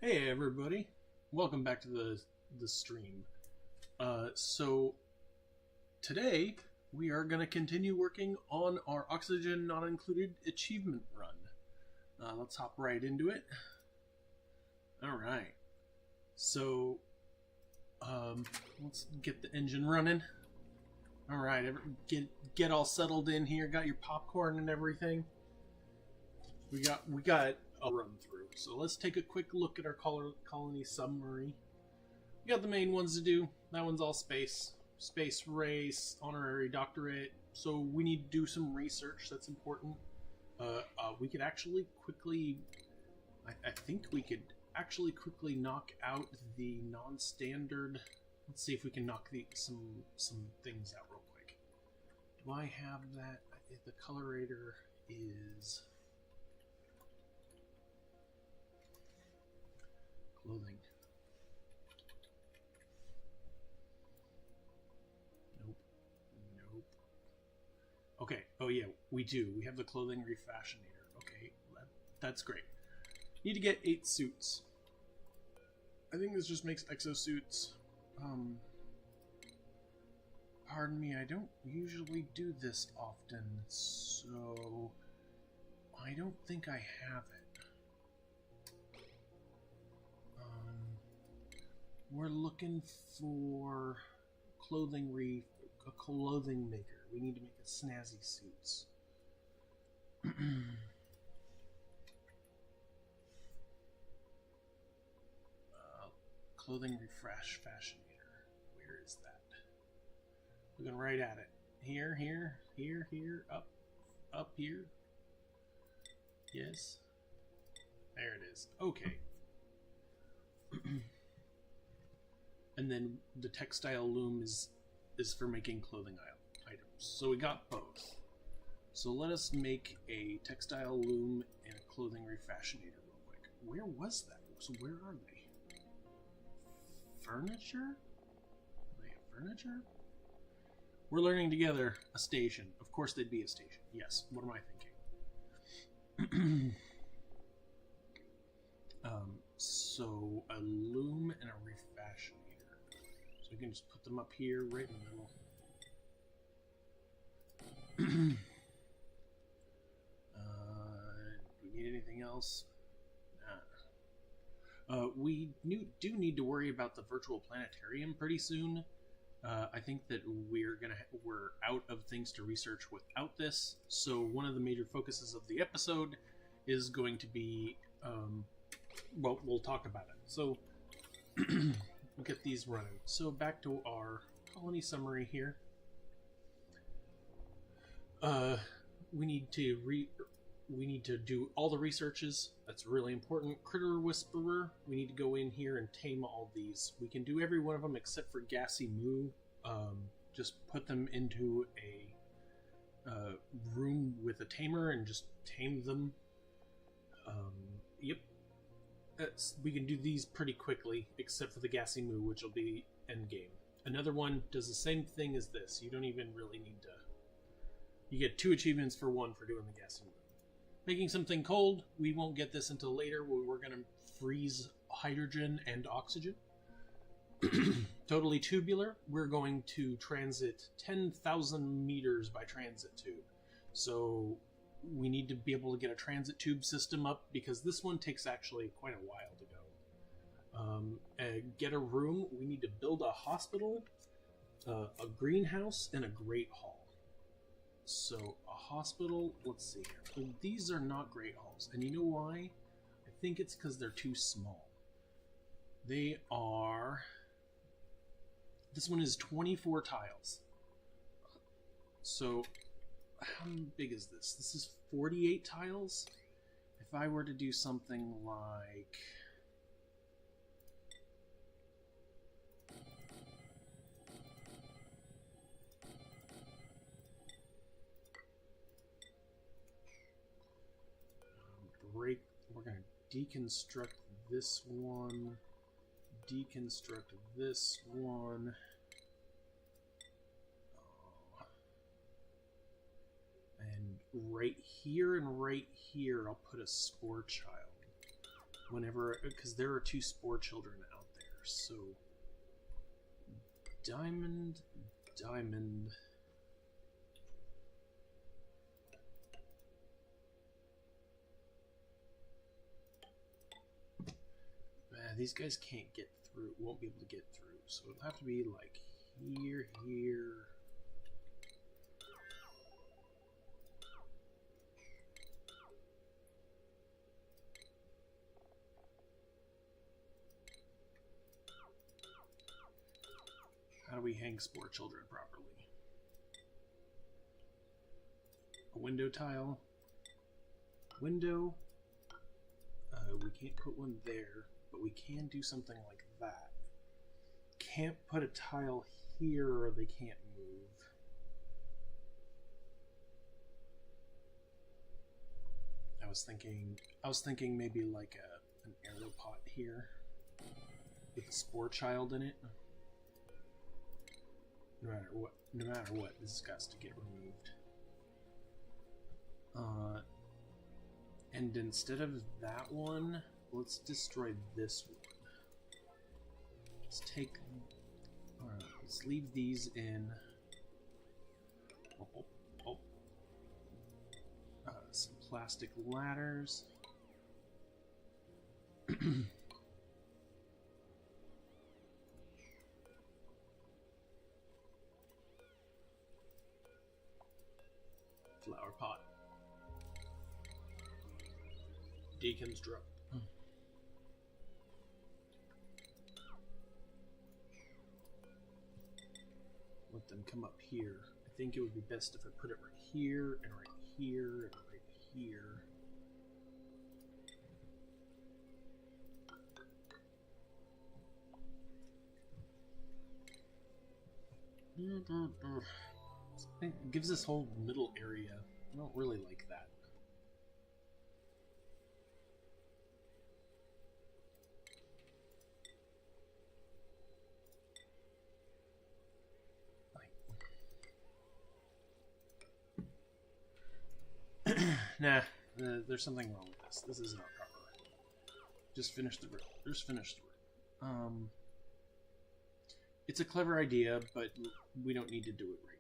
Hey everybody, welcome back to the stream. So today we are going to continue working on our oxygen not included achievement run. Let's hop right into it. All right. So let's get the engine running. All right, get all settled in here. Got your popcorn and everything. We got a run through. So let's take a quick look at our colony summary. We got the main ones to do. That one's all space race, honorary doctorate. So we need to do some research. That's important. We could actually quickly. I think we could actually quickly knock out the non-standard. Let's see if we can knock some things out real quick. Do I have that? The colorator is clothing. Nope. Okay. Oh yeah, we do. We have the clothing refashionator. Okay, that's great. Need to get 8 suits. I think this just makes exosuits. Pardon me, I don't usually do this often, so I don't think I have it. We're looking for a clothing maker. We need to make a snazzy suits. Clothing refashionator. Where is that? Looking right at it. Here, up here. Yes. There it is. Okay. And then the textile loom is for making clothing items. So we got both. So let us make a textile loom and a clothing refashionator real quick. Where was that? So where are they? Furniture? Are they a furniture? We're learning together. A station. Of course they'd be a station. Yes. What am I thinking? So a loom and a refashionator. So we can just put them up here right in the middle. Do we need anything else? Nah. We do need to worry about the virtual planetarium pretty soon. I think that we're out of things to research without this. So one of the major focuses of the episode is going to be, well, we'll talk about it. So we'll get these running. So back to our colony summary here. We need to do all the researches. That's really important. Critter Whisperer. We need to go in here and tame all these. We can do every one of them except for Gassy Moo. Just put them into a room with a tamer and just tame them. Yep. We can do these pretty quickly, except for the Gassy Moo, which will be endgame. Another one does the same thing as this. You don't even really need to. You get 2 achievements for 1 for doing the Gassy Moo. Making something cold, we won't get this until later. We're going to freeze hydrogen and oxygen. Totally tubular, we're going to transit 10,000 meters by transit tube. So we need to be able to get a transit tube system up because this one takes actually quite a while to go. Get a room, we need to build a hospital, a greenhouse, and a great hall. So a hospital, let's see here. Well, these are not great halls, and you know why? I think it's because they're too small. They are... This one is 24 tiles. So how big is this? This is 48 tiles. If I were to do something like... we're going to deconstruct this one, deconstruct this one. And right here and right here, I'll put a spore child. whenever, because there are 2 spore children out there, so diamond. Man, these guys can't get through, won't be able to get through, so it'll have to be like here. How do we hang spore children properly? A window tile. Window. We can't put one there, but we can do something like that. Can't put a tile here or they can't move. I was thinking maybe like an arrow pot here with a spore child in it. No matter what, this has got to get removed. And instead of that one, let's destroy this one. Let's take. Alright, let's leave these in. Some plastic ladders. Flower pot. Deacon's drop. Let them come up here. I think it would be best if I put it right here and right here and right here. It gives this whole middle area. I don't really like that. Nah, there's something wrong with this. This is not proper. Just finish the room. It's a clever idea, but we don't need to do it right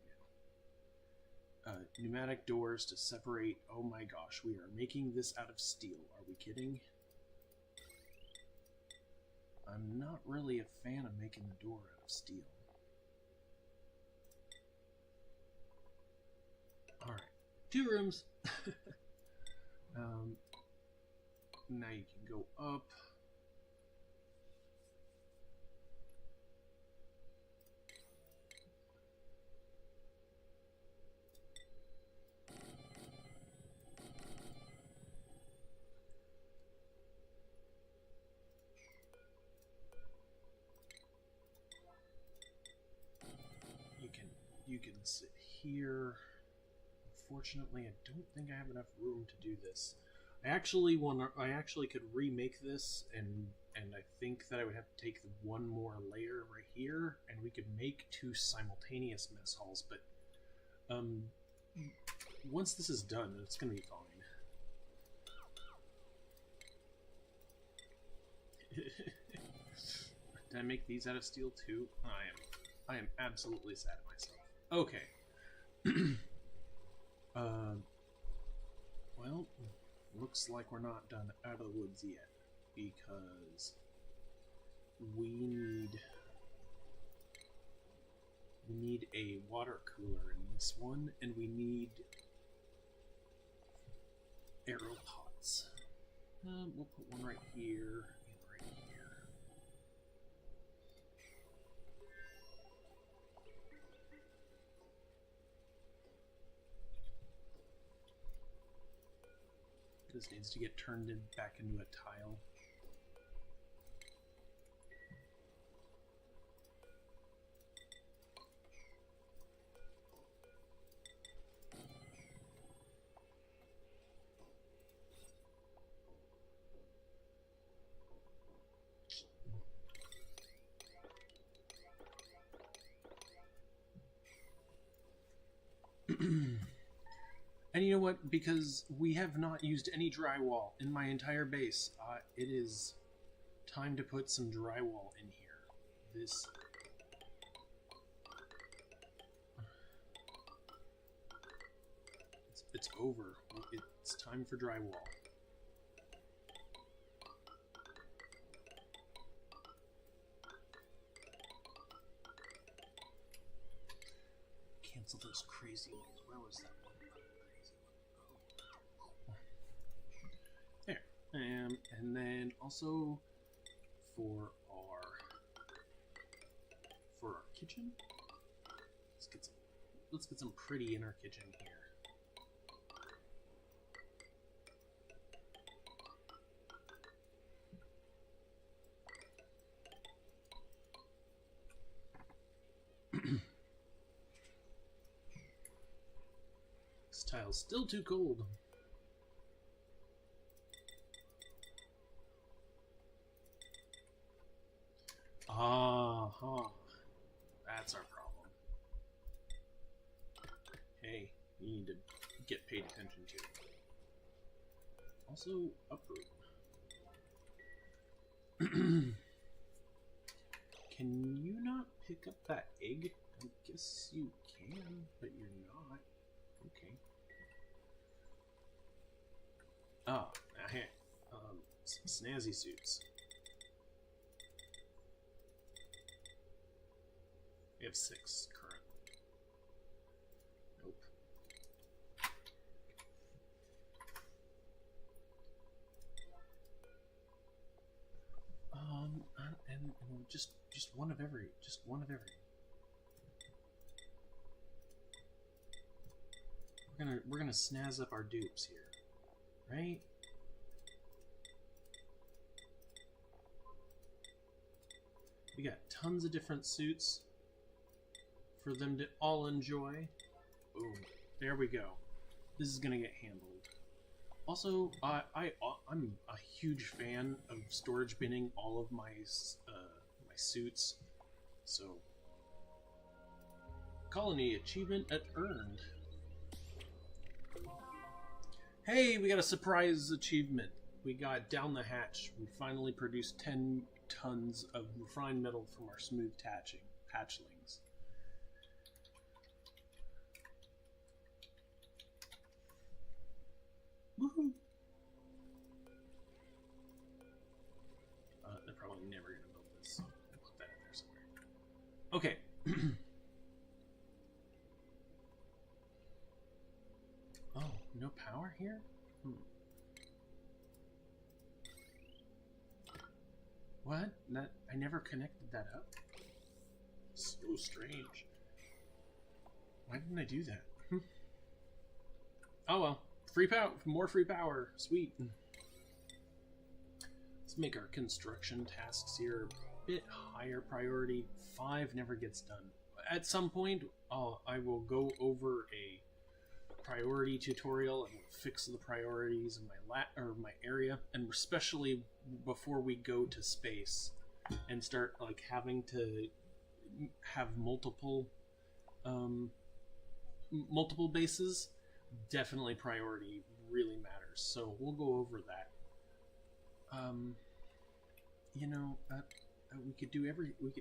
now. Pneumatic doors to separate. Oh my gosh, we are making this out of steel. Are we kidding? I'm not really a fan of making the door out of steel. Alright, 2 rooms. Now you can go up. You can sit here. Unfortunately, I don't think I have enough room to do this. I actually could remake this, and I think that I would have to take one more layer right here, and we could make 2 simultaneous mess halls. But once this is done, it's gonna be fine. Did I make these out of steel too? I am absolutely sad at myself. Okay. Well, looks like we're not done out of the woods yet, because we need a water cooler in this one, and we need arrow pots. We'll put one right here and right here. This needs to get turned back into a tile. And you know what? Because we have not used any drywall in my entire base, it is time to put some drywall in here. This... It's over. It's time for drywall. Cancel those crazy ones. Where was that one? Crazy one. Oh. There. And then also for our kitchen, let's get some pretty in our kitchen here. This tile's still too cold. That's our problem. Hey, you need to get paid attention to. Also, uproot. Can you not pick up that egg? I guess you can, but you're not. Okay. Hey. Some snazzy suits. We have 6 currently. Nope. And just one of every. Just one of every. We're gonna snazz up our dupes here, right? We got tons of different suits for them to all enjoy. Boom. There we go. This is gonna get handled. Also, I'm a huge fan of storage binning all of my my suits. So, colony achievement earned. Hey, we got a surprise achievement. We got down the hatch. We finally produced 10 tons of refined metal from our smooth hatchlings. Woohoo! They're probably never going to build this, so I'll put that in there somewhere. Okay. Oh, no power here? What? I never connected that up? So strange. Why didn't I do that? Oh well. Free power, more free power. Sweet. Let's make our construction tasks here a bit higher priority. 5 never gets done. At some point, I will go over a priority tutorial and fix the priorities in my area, and especially before we go to space and start like having to have multiple bases. Definitely priority really matters, so we'll go over that. You know, we could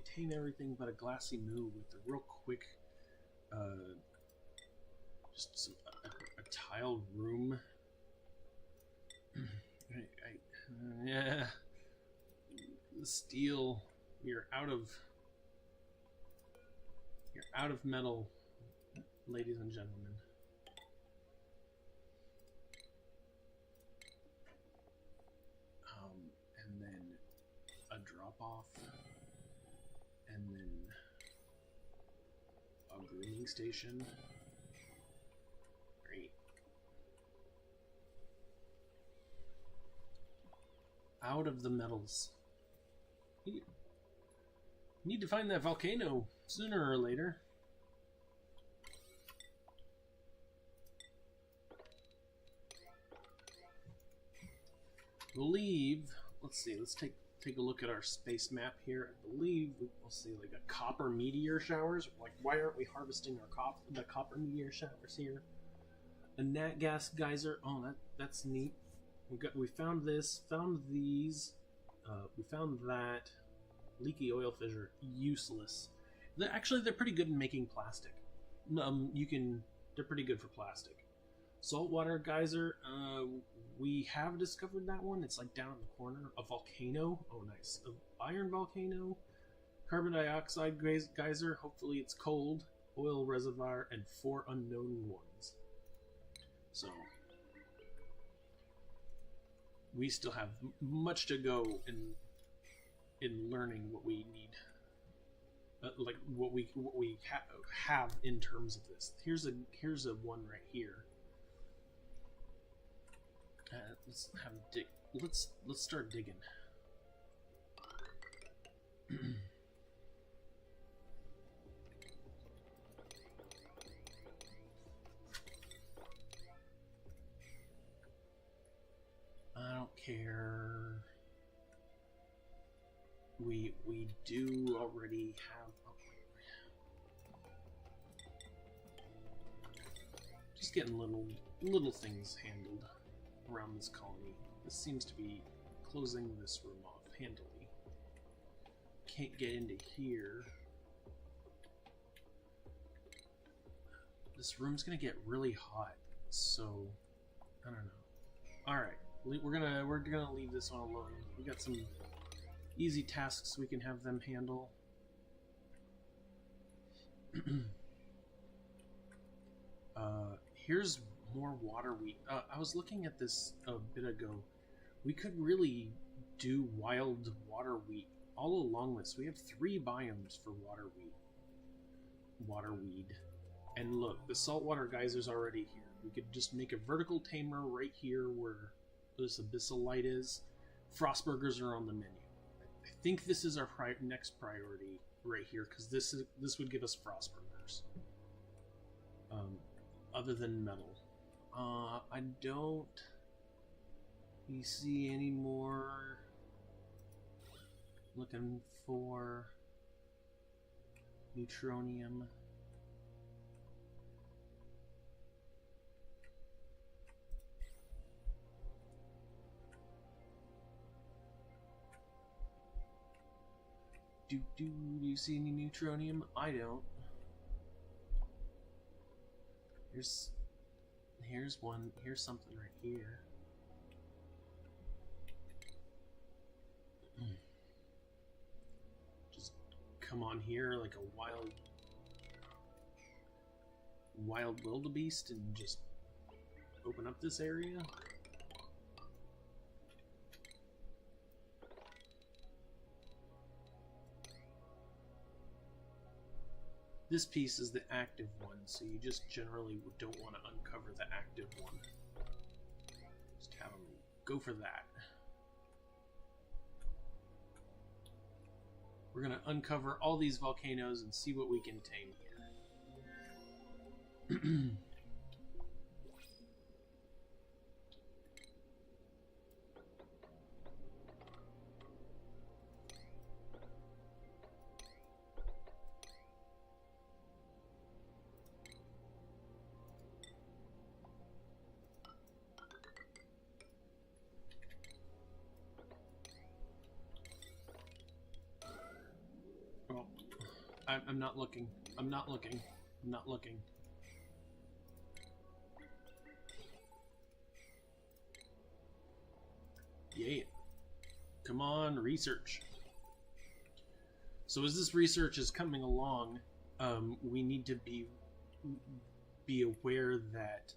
tame everything but a glassy moo with a real quick just a tiled room. Yeah, the steel. You're out of metal, ladies and gentlemen. And then a drop off, and then a grooming station. Great. Out of the metals. Need to find that volcano sooner or later. Let's see, let's take a look at our space map here. I believe we'll see like a copper meteor showers. Like, why aren't we harvesting the copper meteor showers here? A nat gas geyser. Oh, that's neat. We found this. Found these. We found that. Leaky oil fissure. Useless. They're pretty good in making plastic. They're pretty good for plastic. Saltwater geyser. We have discovered that one. It's like down in the corner. A volcano. Oh, nice. A iron volcano. Carbon dioxide geyser. Hopefully it's cold. Oil reservoir and 4 unknown ones. So we still have much to go in learning what we need, like what we have in terms of this. Here's a one right here. Let's start digging. I don't care. We do already have. Just getting little things handled around this colony. This seems to be closing this room off handily. Can't get into here. This room's gonna get really hot, so I don't know. All right. We're gonna leave this one alone. We got some easy tasks we can have them handle. Here's more water wheat. I was looking at this a bit ago. We could really do wild water wheat all along this. We have 3 biomes for water weed. And look, the saltwater geyser's already here. We could just make a vertical tamer right here where this abyssal light is. Frostburgers are on the menu. I think this is our next priority right here, because this would give us frostburgers. Other than metal, I don't see any more. Looking for neutronium. Do you see any neutronium? I don't. Here's one. Here's something right here. Just come on here like a wild wildebeest and just open up this area. This piece is the active one, so you just generally don't want to uncover the active one. Just have them go for that. We're going to uncover all these volcanoes and see what we can tame here. I'm not looking. I'm not looking. I'm not looking. Yeah. Come on, research. So as this research is coming along, we need to be aware that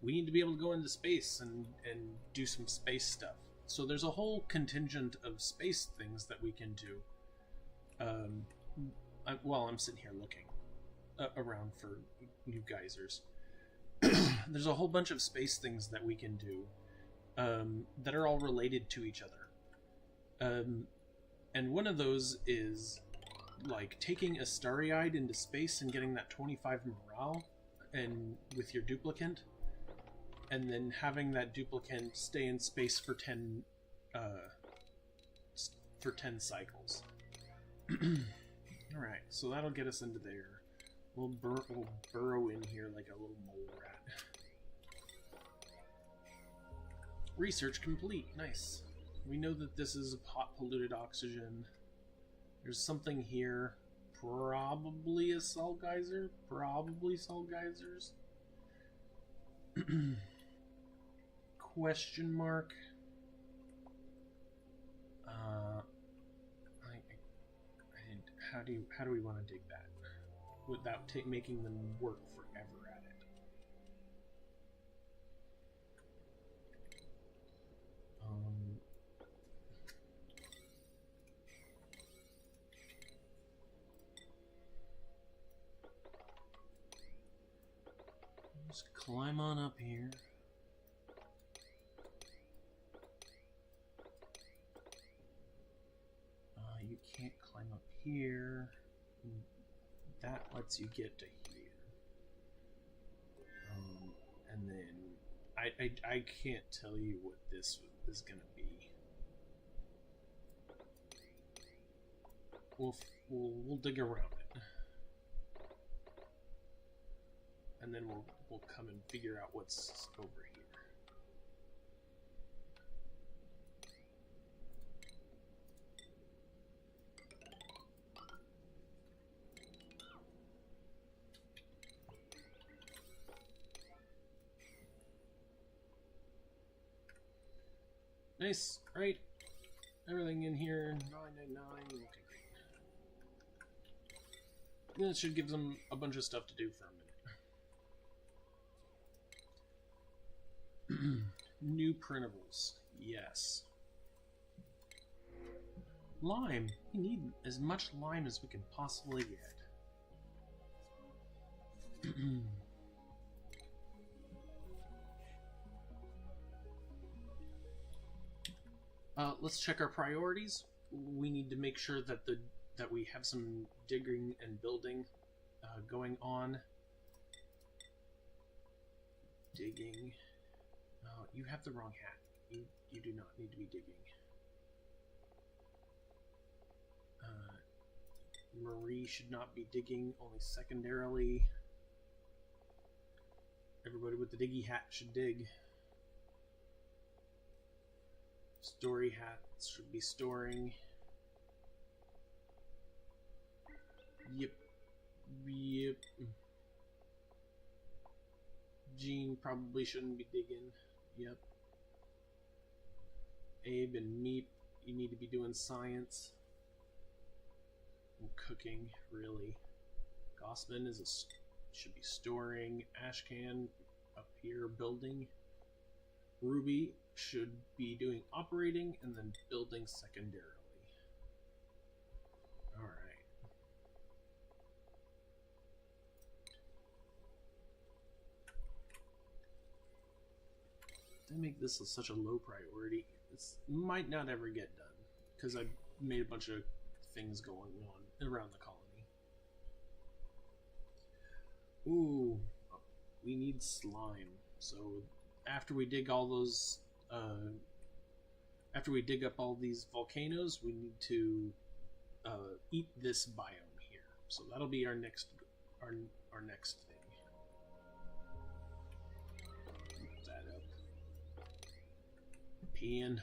we need to be able to go into space and do some space stuff. So there's a whole contingent of space things that we can do. While I'm sitting here looking around for new geysers, there's a whole bunch of space things that we can do that are all related to each other. And one of those is like taking a starry-eyed into space and getting that 25 morale and with your duplicant, and then having that duplicant stay in space for 10 cycles. Alright, so that'll get us into there. We'll burrow in here like a little mole rat. Research complete. Nice. We know that this is hot polluted oxygen. There's something here. Probably a salt geyser. Probably salt geysers. Question mark. How do we want to dig that without making them work forever at it? Just climb on up here. You can't climb up here. That lets you get to here. And then I can't tell you what this is gonna be. We'll dig around it, and then we'll come and figure out what's over here. Nice, right? Everything in here, 999. Okay, great. That should give them a bunch of stuff to do for a minute. New printables, yes. Lime. We need as much lime as we can possibly get. Let's check our priorities. We need to make sure that that we have some digging and building going on. Digging. You have the wrong hat. You do not need to be digging. Marie should not be digging, only secondarily. Everybody with the diggy hat should dig. Story hats should be storing. Yep. Jean probably shouldn't be digging. Yep. Abe and Meep, you need to be doing science. And cooking, really. Gossman should be storing. Ashcan up here building. Ruby should be doing operating and then building secondarily. Alright. They make this such a low priority. This might not ever get done because I made a bunch of things going on around the colony. Ooh, we need slime. So after we dig all those, after we dig up all these volcanoes, we need to eat this biome here. So that'll be our next next thing. Put that up. Peeing.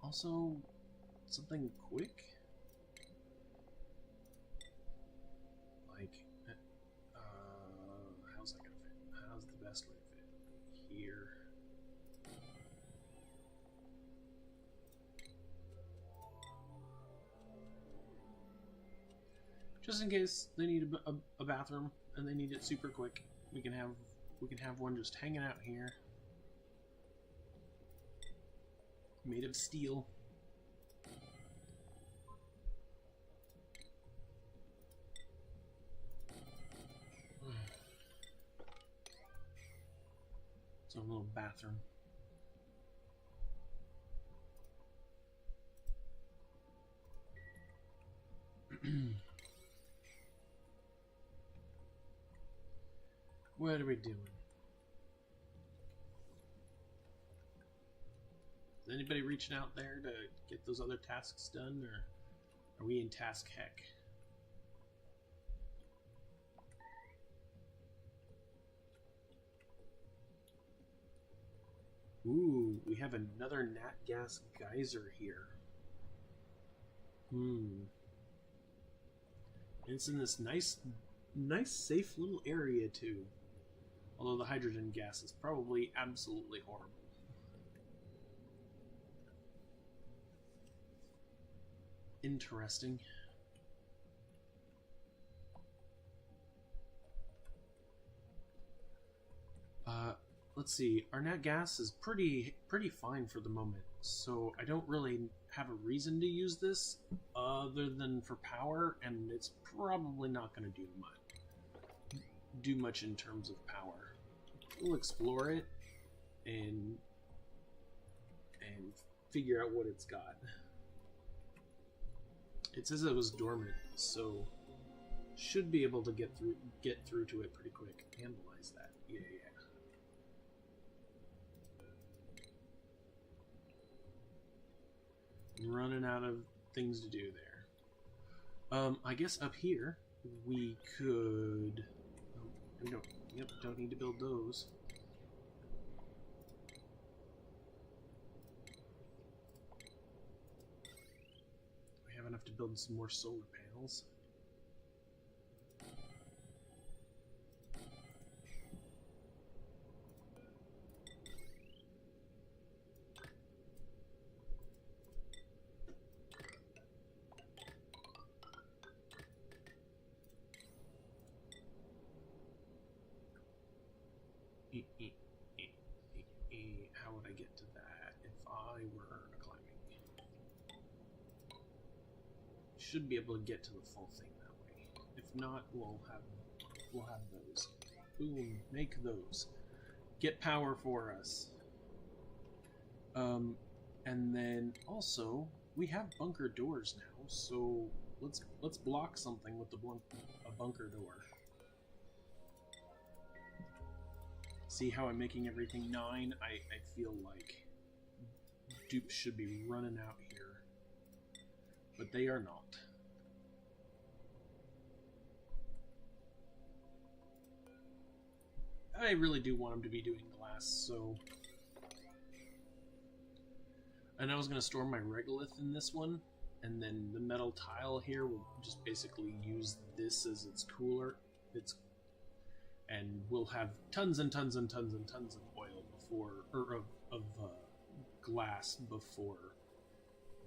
Also, something quick. Like, how's that gonna fit? How's the best way to fit? Here. Just in case they need a bathroom and they need it super quick, we can have one just hanging out here, made of steel. It's a little bathroom. What are we doing? Is anybody reaching out there to get those other tasks done, or are we in task heck? Ooh, we have another nat gas geyser here. It's in this nice, safe little area too. Although the hydrogen gas is probably absolutely horrible. Interesting. Let's see. Our nat gas is pretty fine for the moment, so I don't really have a reason to use this other than for power, and it's probably not going to do much in terms of power. We'll explore it and figure out what it's got. It says it was dormant, so should be able to get through to it pretty quick. Analyze that. Yeah. Running out of things to do there. I guess up here we could. Oh, we don't. Yep, don't need to build those. We have enough to build some more solar panels. How would I get to that if I were climbing? Should be able to get to the full thing that way. If not, we'll have those. Boom, make those. Get power for us. And then also we have bunker doors now, so let's block something with a bunker door. See how I'm making everything 9? I feel like dupes should be running out here, but they are not. I really do want them to be doing glass, so... And I was going to store my regolith in this one, and then the metal tile here will just basically use this as its cooler. And we'll have tons and tons and tons and tons of oil before, or of glass before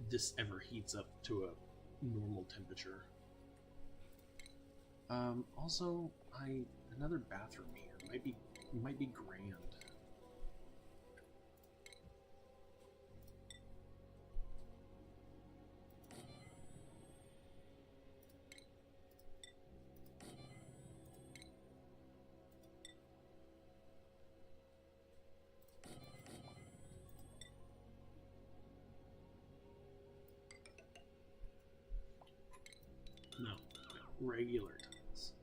this ever heats up to a normal temperature. Also, another bathroom here might be grand. No, regular tiles.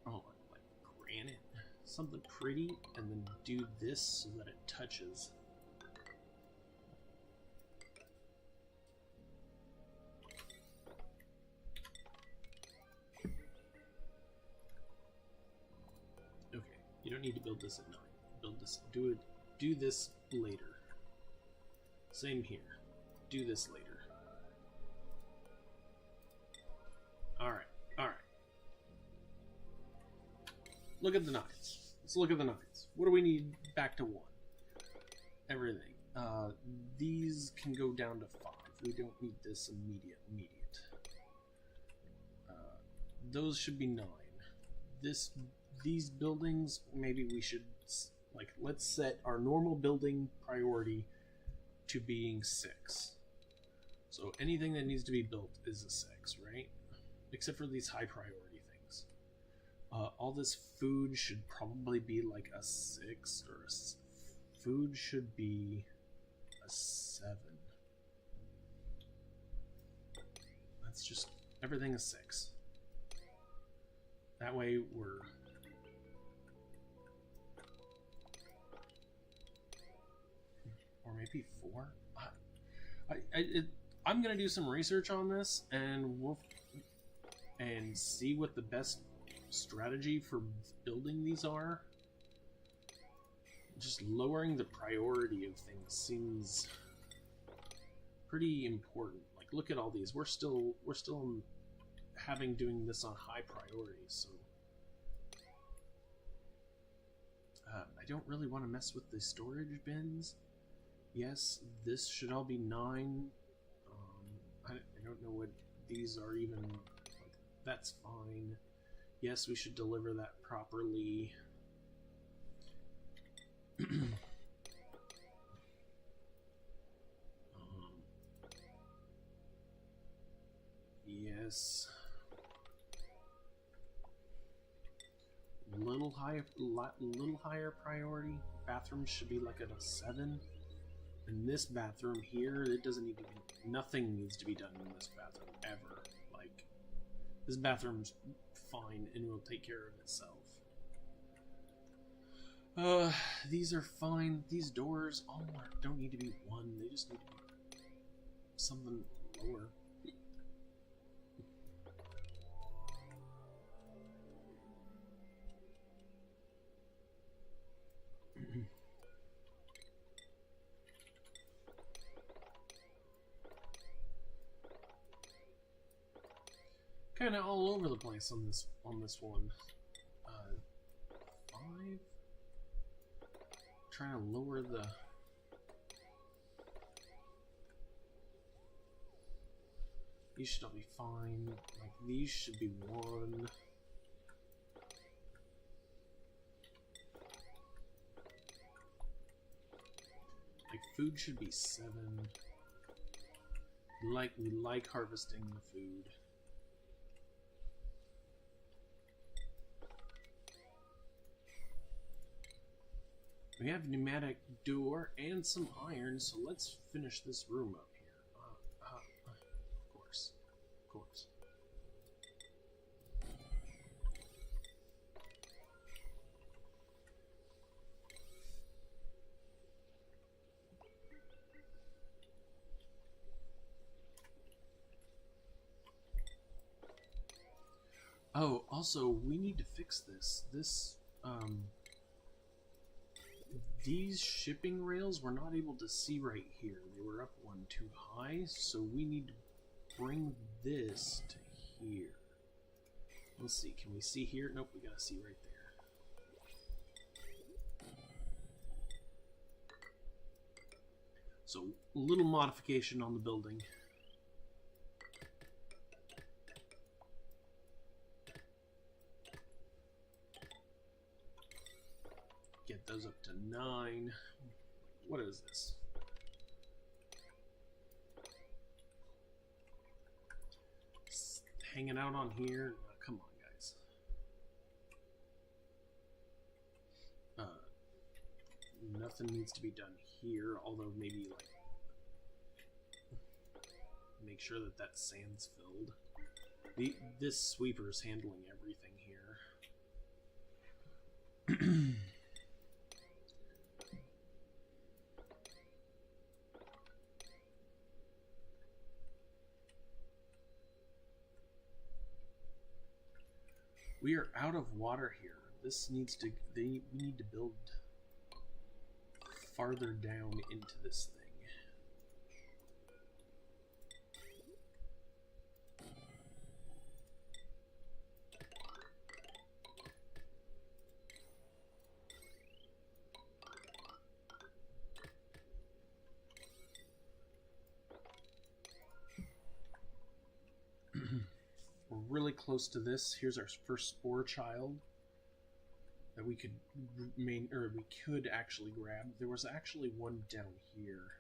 Oh, like granite. Something pretty, and then do this so that it touches. Okay, you don't need to build this at 9. Build this. Do this later. Same here. Do this later. Alright. Look at the 9s. Let's look at the 9s. What do we need back to 1? Everything. These can go down to 5. We don't need this immediate. Those should be 9. These buildings, maybe we should, like, let's set our normal building priority to being 6. So anything that needs to be built is a 6, right? Except for these high priority things. All this food should probably be like a 6, or food should be a 7. That's just, everything is 6. That way we're... Or maybe 4? I'm gonna do some research on this, and and see what the best strategy for building these are. just lowering the priority of things seems pretty important. Like, look at all these. We're still doing this on high priority, so I don't really want to mess with the storage bins. Yes, this should all be 9. I don't know what these are even. Like, that's fine. Yes, we should deliver that properly. Yes. Little higher priority. Bathrooms should be like at a 7. And this bathroom here, it doesn't need to be, nothing needs to be done in this bathroom ever. Like, this bathroom's fine and will take care of itself. These are fine. These doors all don't need to be 1. They just need to be something lower. Kind of all over the place on this one. 5. Trying to lower the. These should all be fine. Like, these should be 1. Like, food should be 7. We like harvesting the food. We have pneumatic door and some iron, so let's finish this room up here. Of course. Of course. Oh, also, we need to fix this. These shipping rails we're not able to see right here. They were up one too high, so we need to bring this to here. Let's see, can we see here? Nope, we gotta see right there. So, a little modification on the building. Get those up to 9. What is this? Hanging out on here? Come on, guys. Nothing needs to be done here, although maybe, like, make sure that that sand's filled. This sweeper's handling everything here. We are out of water here. This needs to. We need to build farther down into this thing. We're really close to this. Here's our first spore child that we could actually grab. There was actually one down here.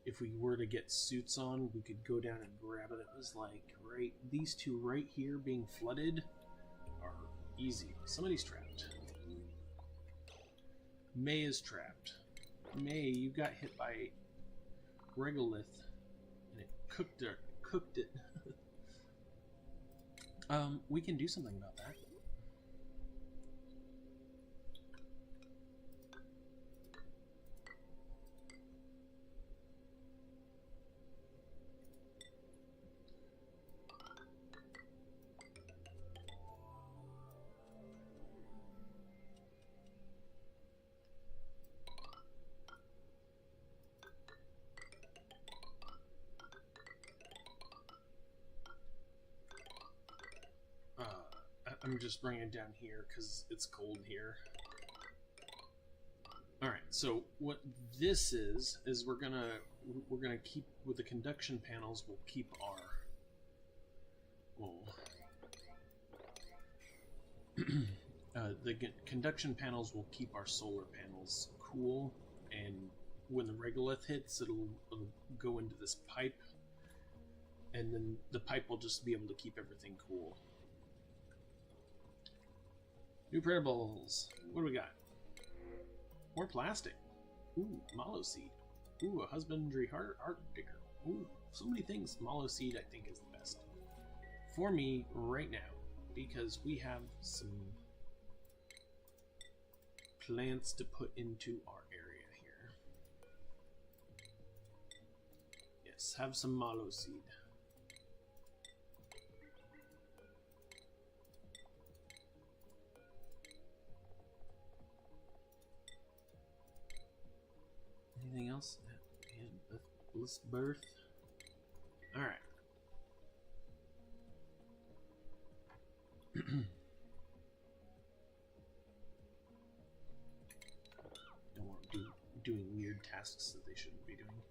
If we were to get suits on, we could go down and grab it. It was like, right, these two right here being flooded are easy. Somebody's trapped. May is trapped. May, you got hit by regolith and it cooked it. We can do something about that. I'm just bringing it down here because it's cold here. All right, so what this is we're gonna keep with the conduction panels. We'll keep our the conduction panels will keep our solar panels cool, and when the regolith hits, it'll go into this pipe, and then the pipe will just be able to keep everything cool. New printables. What do we got? More plastic. Ooh, mallow seed. Ooh, a husbandry art digger. Ooh, so many things. Mallow seed, I think, is the best for me right now, because we have some plants to put into our area here. Yes, have some mallow seed. Anything else? And bliss birth. All right. Don't want to doing weird tasks that they shouldn't be doing.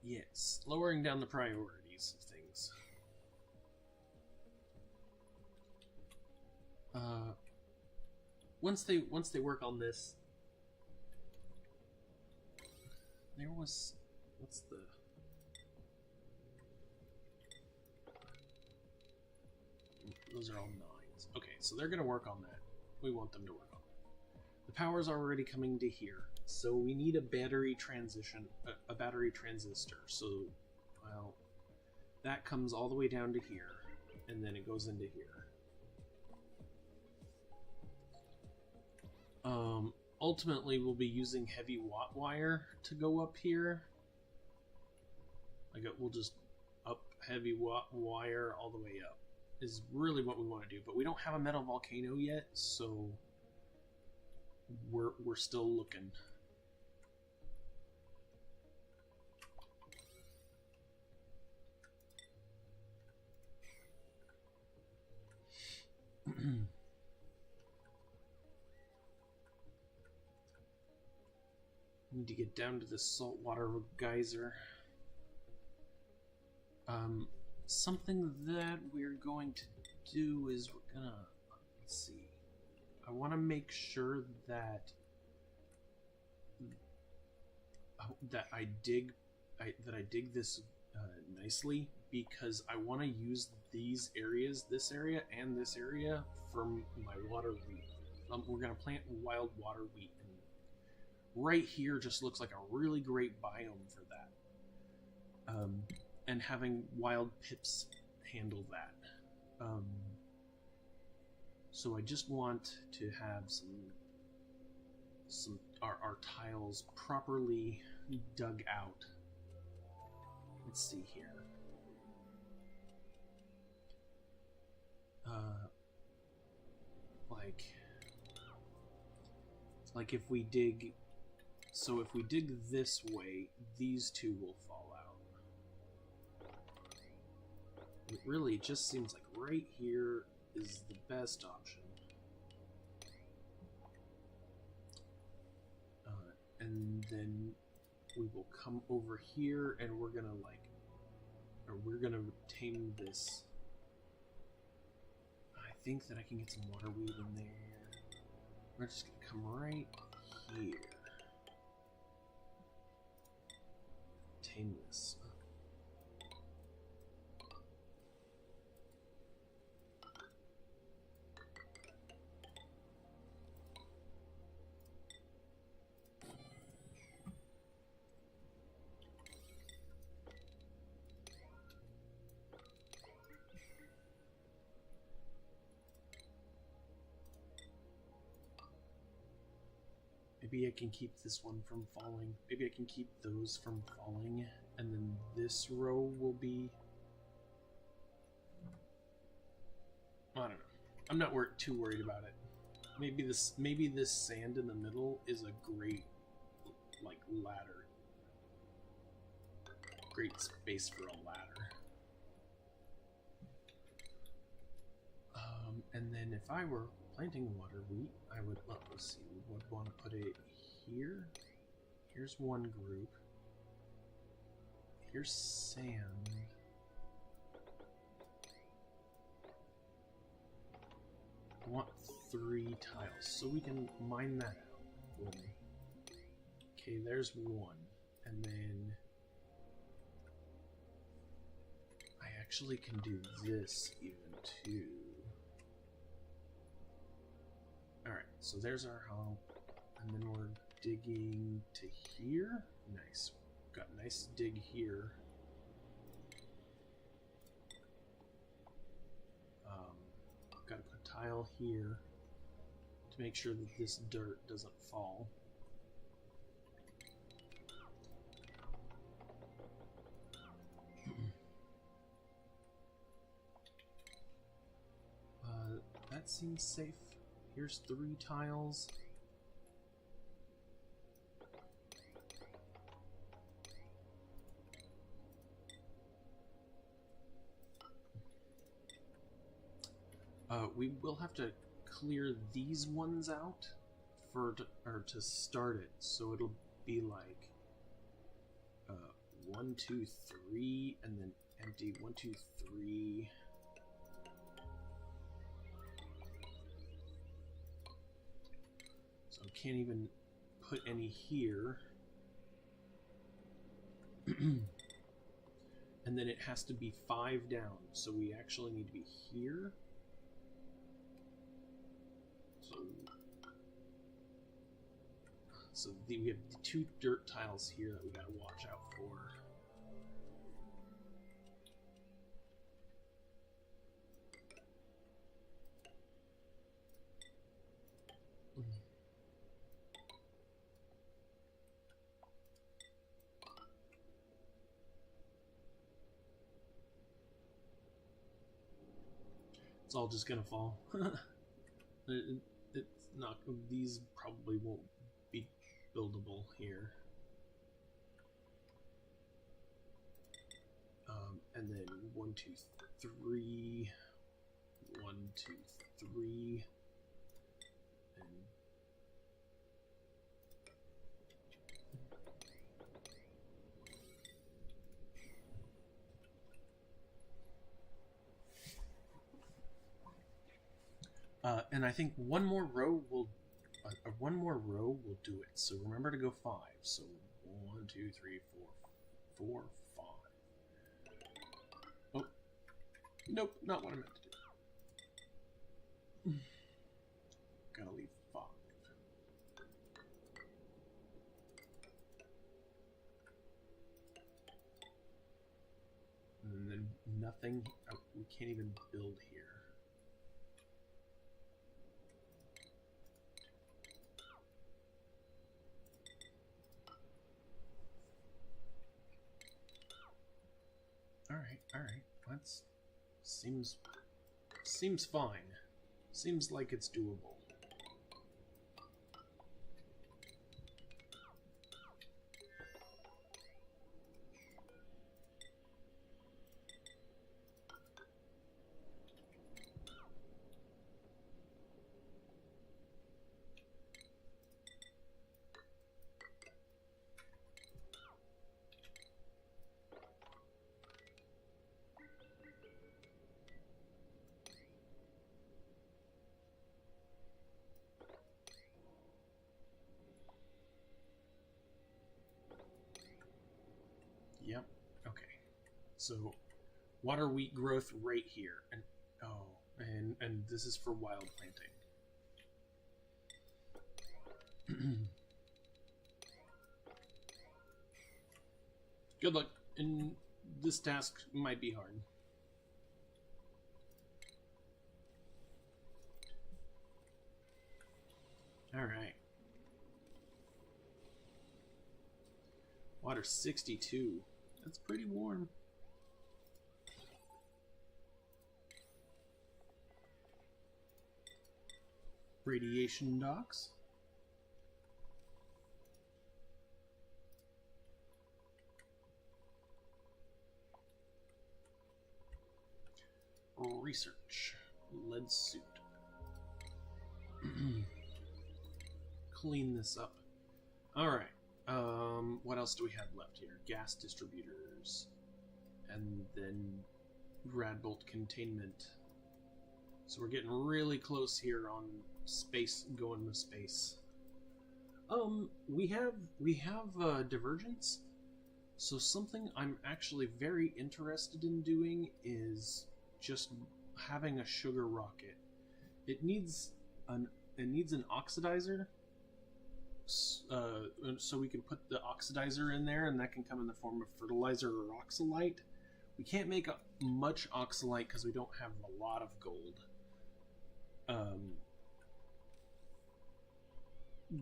Yes, lowering down the priorities of things. Once they work on this, there was, what's the, those are all 9s. Okay, so they're gonna work on that. We want them to work on that. The power's already coming to here, so we need a battery transition, a battery transistor. So, well, that comes all the way down to here, and then it goes into here. Ultimately, we'll be using heavy watt wire to go up here. We'll just up heavy watt wire all the way up is really what we want to do. But we don't have a metal volcano yet, so we're still looking. Need to get down to the saltwater geyser. Something that we're going to do is we're gonna, let's see. I want to make sure that I dig this nicely, because I want to use these areas, this area and this area, for my water wheat. We're gonna plant wild water wheat. Right here just looks like a really great biome for that. And having wild pips handle that. So I just want to have our tiles properly dug out. Let's see here. Like if we dig. So if we dig this way, these two will fall out. It really just seems like right here is the best option. And then we will come over here and we're gonna we're gonna tame this. I think that I can get some water weed in there. We're just gonna come right here. Tame this. Maybe I can keep this one from falling. Maybe I can keep those from falling, and then this row will be... I don't know. I'm not too worried about it. Maybe this sand in the middle is a great, like, ladder. Great space for a ladder. And then if I were planting water wheat, I would, let's see, we would want to put it here. Here's one group. Here's sand. I want 3 tiles, so we can mine that out. Boom. Okay, there's one. And then I actually can do this even too. Alright, so there's our hump. And then we're digging to here. Nice. Got a nice dig here. Got to put a tile here to make sure that this dirt doesn't fall. That seems safe. Here's 3 tiles. We will have to clear these ones out to start it, so it'll be like 1, 2, 3, and then empty 1, 2, 3. So I can't even put any here. And then it has to be 5 down, so we actually need to be here. So we have the 2 dirt tiles here that we gotta watch out for. It's all just gonna fall. It's not. These probably won't be buildable here. And then 1, 2, 3, 1, 2, 3, and I think one more row will do it. So remember to go 5. So 1, 2, 3, 4, 4, 5. Oh, nope, not what I meant to do. Gotta leave 5. And then nothing. Oh, we can't even build here. Alright, that seems fine. Seems like it's doable. Yep. Okay. So, water wheat growth right here, and and this is for wild planting. Good luck. And this task might be hard. All right. Water 62. That's pretty warm. Radiation docks. Research. Lead suit. Clean this up. Alright. What else do we have left here? Gas distributors. And then Radbolt containment. So we're getting really close here on space, going to space. We have divergence. So something I'm actually very interested in doing is just having a sugar rocket. It needs an oxidizer, so we can put the oxidizer in there, and that can come in the form of fertilizer or oxalite. We can't make much oxalite because we don't have a lot of gold.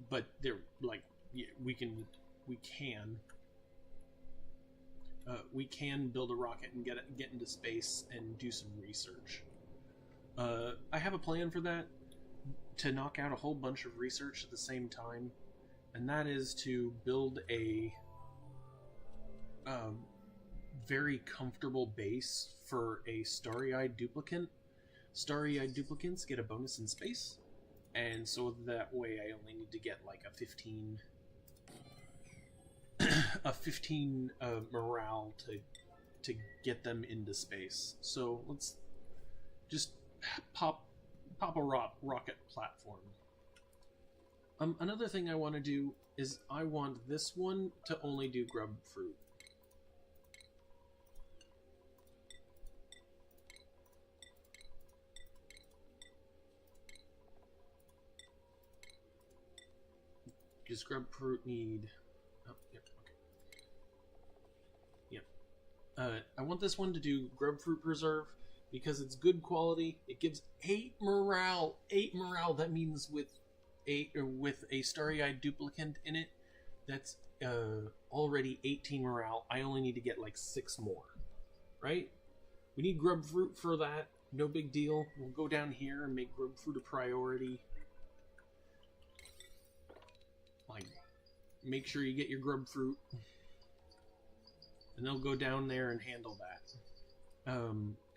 But they're like, yeah, we can build a rocket and get into space and do some research. I have a plan for that, to knock out a whole bunch of research at the same time, and that is to build a very comfortable base for a starry-eyed duplicant. Starry-eyed duplicants get a bonus in space, and so that way I only need to get like a 15 morale to get them into space. So let's just pop a rocket platform. Another thing I want to do is I want this one to only do grub fruit. Does grub fruit need... Oh, yep, okay. Yep. I want this one to do grub fruit preserve because it's good quality. It gives 8 morale. 8 morale. That means with a starry-eyed duplicant in it, that's already 18 morale. I only need to get like 6 more. Right? We need grub fruit for that. No big deal. We'll go down here and make grub fruit a priority. Like, make sure you get your grub fruit, and they'll go down there and handle that,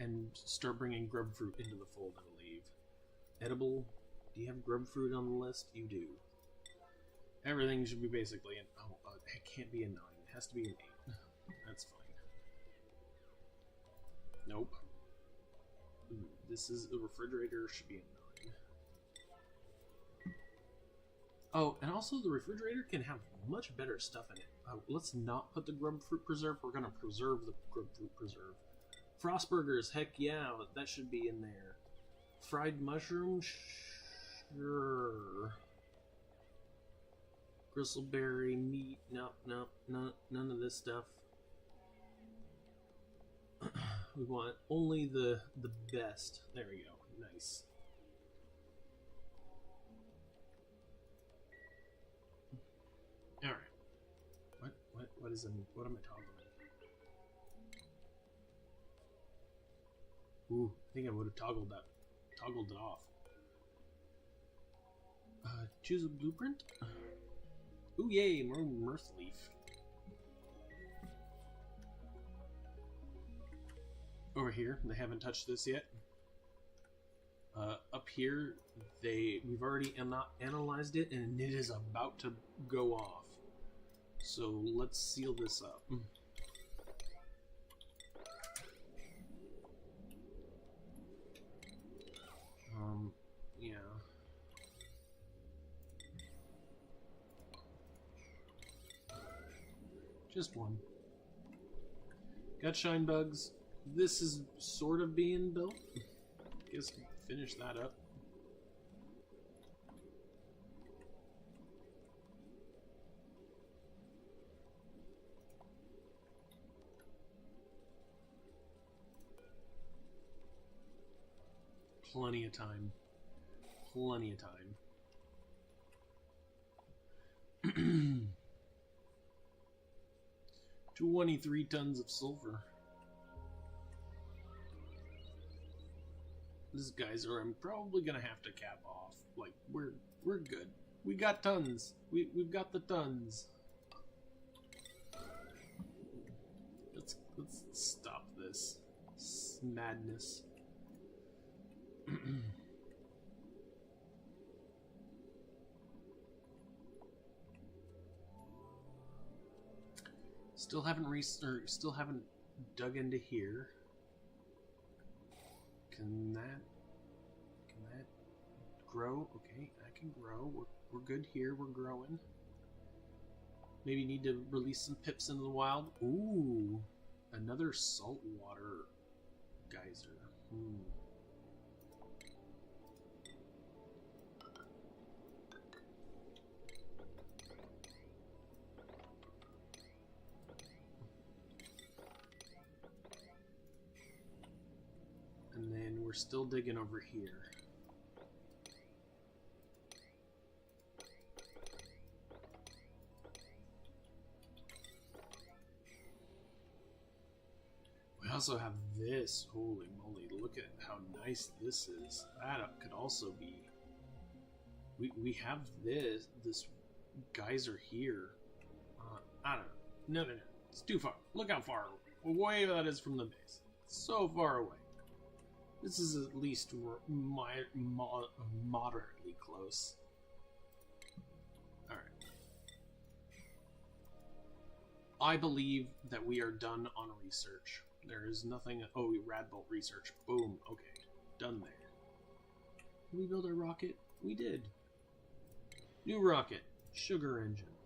and start bringing grub fruit into the fold, I believe. Edible, do you have grub fruit on the list? You do. Everything should be basically an... Oh, it can't be a 9. It has to be an 8. That's fine. Nope. This is a refrigerator, should be a 9. Oh, and also the refrigerator can have much better stuff in it. Let's not put the grub fruit preserve. We're going to preserve the grub fruit preserve. Frostburgers, heck yeah, that should be in there. Fried mushroom, sure. Gristleberry meat, nope, none of this stuff. We want only the best. There we go, nice. Alright. What am I toggling? Ooh, I think I would have toggled it off. Choose a blueprint? Ooh, yay, more mirth leaf. Over here, they haven't touched this yet. Up here, we've already analyzed it, and it is about to go off. So let's seal this up. Yeah. Just one. Got shine bugs. This is sort of being built. Guess finish that up. Plenty of time. Plenty of time. 23 tons of silver. This guys are I'm probably gonna have to cap off. Like we're good. We got tons. We've got the tons. Let's stop this madness. Still haven't dug into here. Can that grow? Okay, that can grow. We're good here. We're growing. Maybe need to release some pips into the wild. Ooh, another saltwater geyser. And then we're still digging over here. We also have this. Holy moly, look at how nice this is. That could also be... We have this geyser here. I don't know. No. It's too far. Look how far away that is from the base. It's so far away. This is at least moderately close. Alright. I believe that we are done on research. There is nothing... Oh, Radbolt research. Boom. Okay. Done there. Did we build our rocket? We did. New rocket. Sugar engine.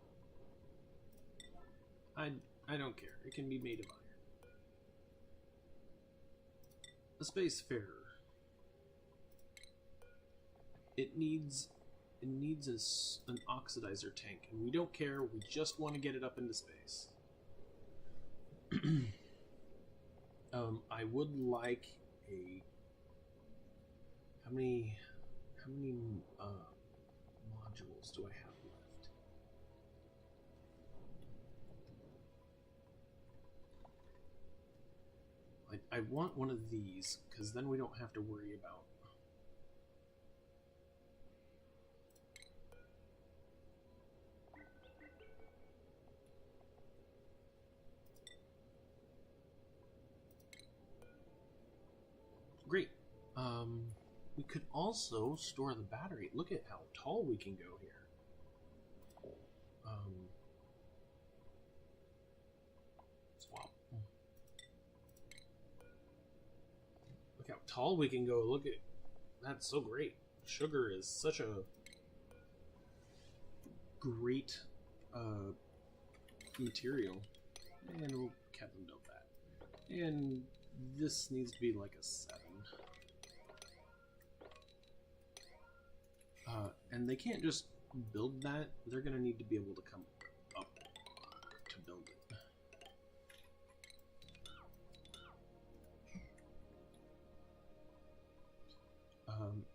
I don't care. It can be made of iron. A spacefarer. It needs an oxidizer tank, and we don't care. We just want to get it up into space. I would like a... How many modules do I have left? I want one of these, because then we don't have to worry about... Great. We could also store the battery. Look at how tall we can go here. Swap. Look how tall we can go. Look at... That's so great. Sugar is such a great material. And we'll have them build that. And this needs to be like a 7. And they can't just build that. They're going to need to be able to come up to build it.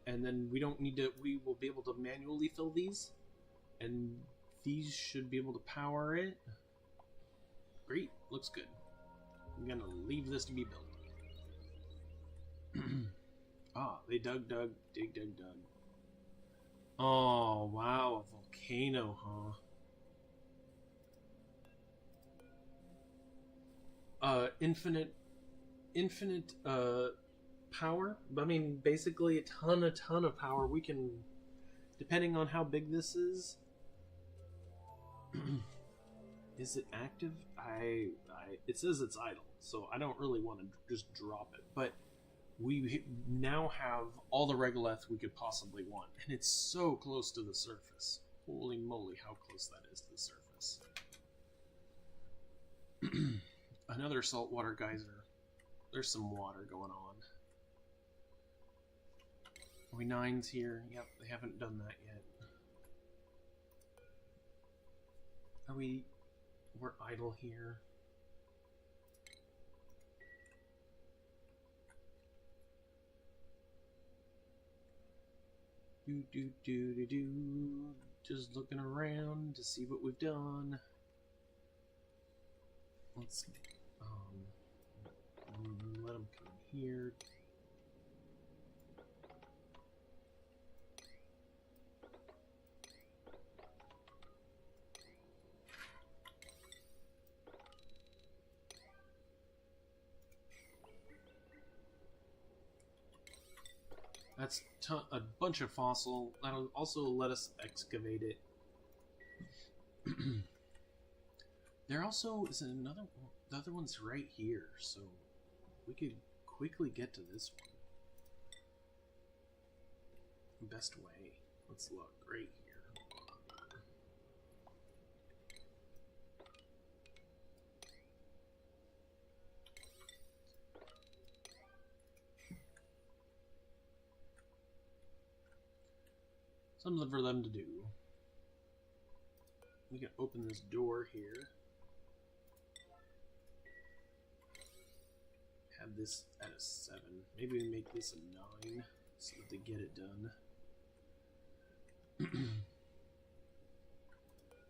And then we don't need to... We will be able to manually fill these. And these should be able to power it. Great. Looks good. I'm going to leave this to be built. They dig. Oh, wow, a volcano, huh? Infinite power. I mean, basically a ton of power. We can, depending on how big this is. Is it active? It says it's idle, so I don't really want to just drop it, but we now have all the regolith we could possibly want, and it's so close to the surface. Holy moly, how close that is to the surface. Another saltwater geyser. There's some water going on. Are we 9s here? Yep, they haven't done that yet. We're idle here. Do. Just looking around to see what we've done. Let's let them come here. That's a bunch of fossil. That'll also let us excavate it. There also is another one. The other one's right here, so we could quickly get to this one. Best way. Let's look right here. Something for them to do. We can open this door here. Have this at a 7. Maybe we make this a 9 so that they get it done.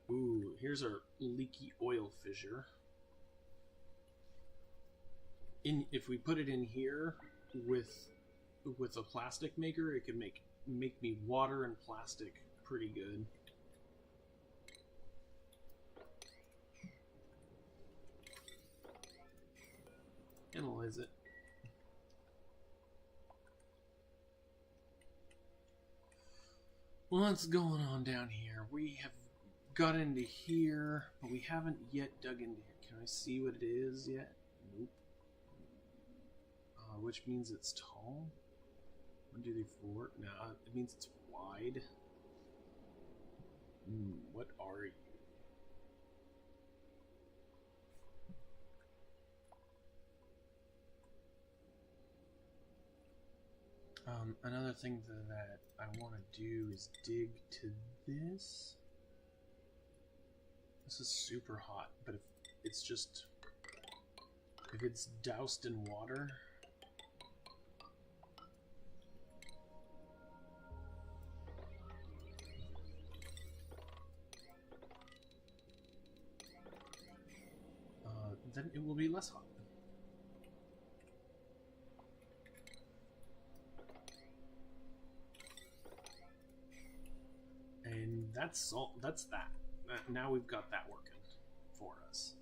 Ooh, here's our leaky oil fissure. If we put it in here with a plastic maker, it could make me water and plastic pretty good. Analyze it. What's going on down here? We have got into here, but we haven't yet dug into here. Can I see what it is yet? Nope. Which means it's tall. 1, 2, 3, 4. No, it means it's wide. What are you? Another thing that I want to do is dig to this. This is super hot, but if it's doused in water, then it will be less hot. And that's all. That's that. Now we've got that working for us.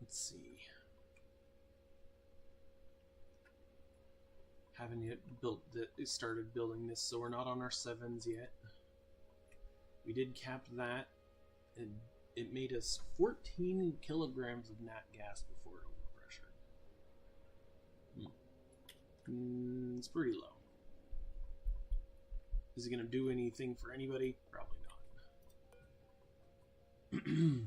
Let's see. Haven't yet started building this, so we're not on our 7s yet. We did cap that, and it made us 14 kilograms of nat gas before overpressure. It's pretty low. Is it going to do anything for anybody? Probably not.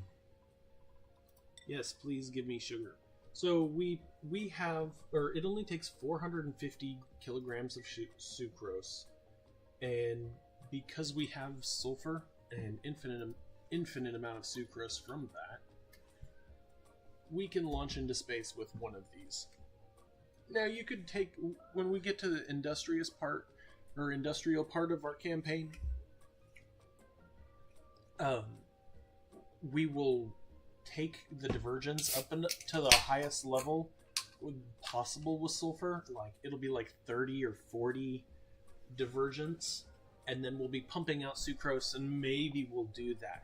Yes, please give me sugar. So we have, or it only takes 450 kilograms of sucrose, and because we have sulfur and infinite amount of sucrose from that, we can launch into space with one of these. Now you could take, when we get to the industrial part of our campaign, we will take the divergence up to the highest level possible with sulfur. Like, it'll be like 30 or 40 divergence, and then we'll be pumping out sucrose, and maybe we'll do that.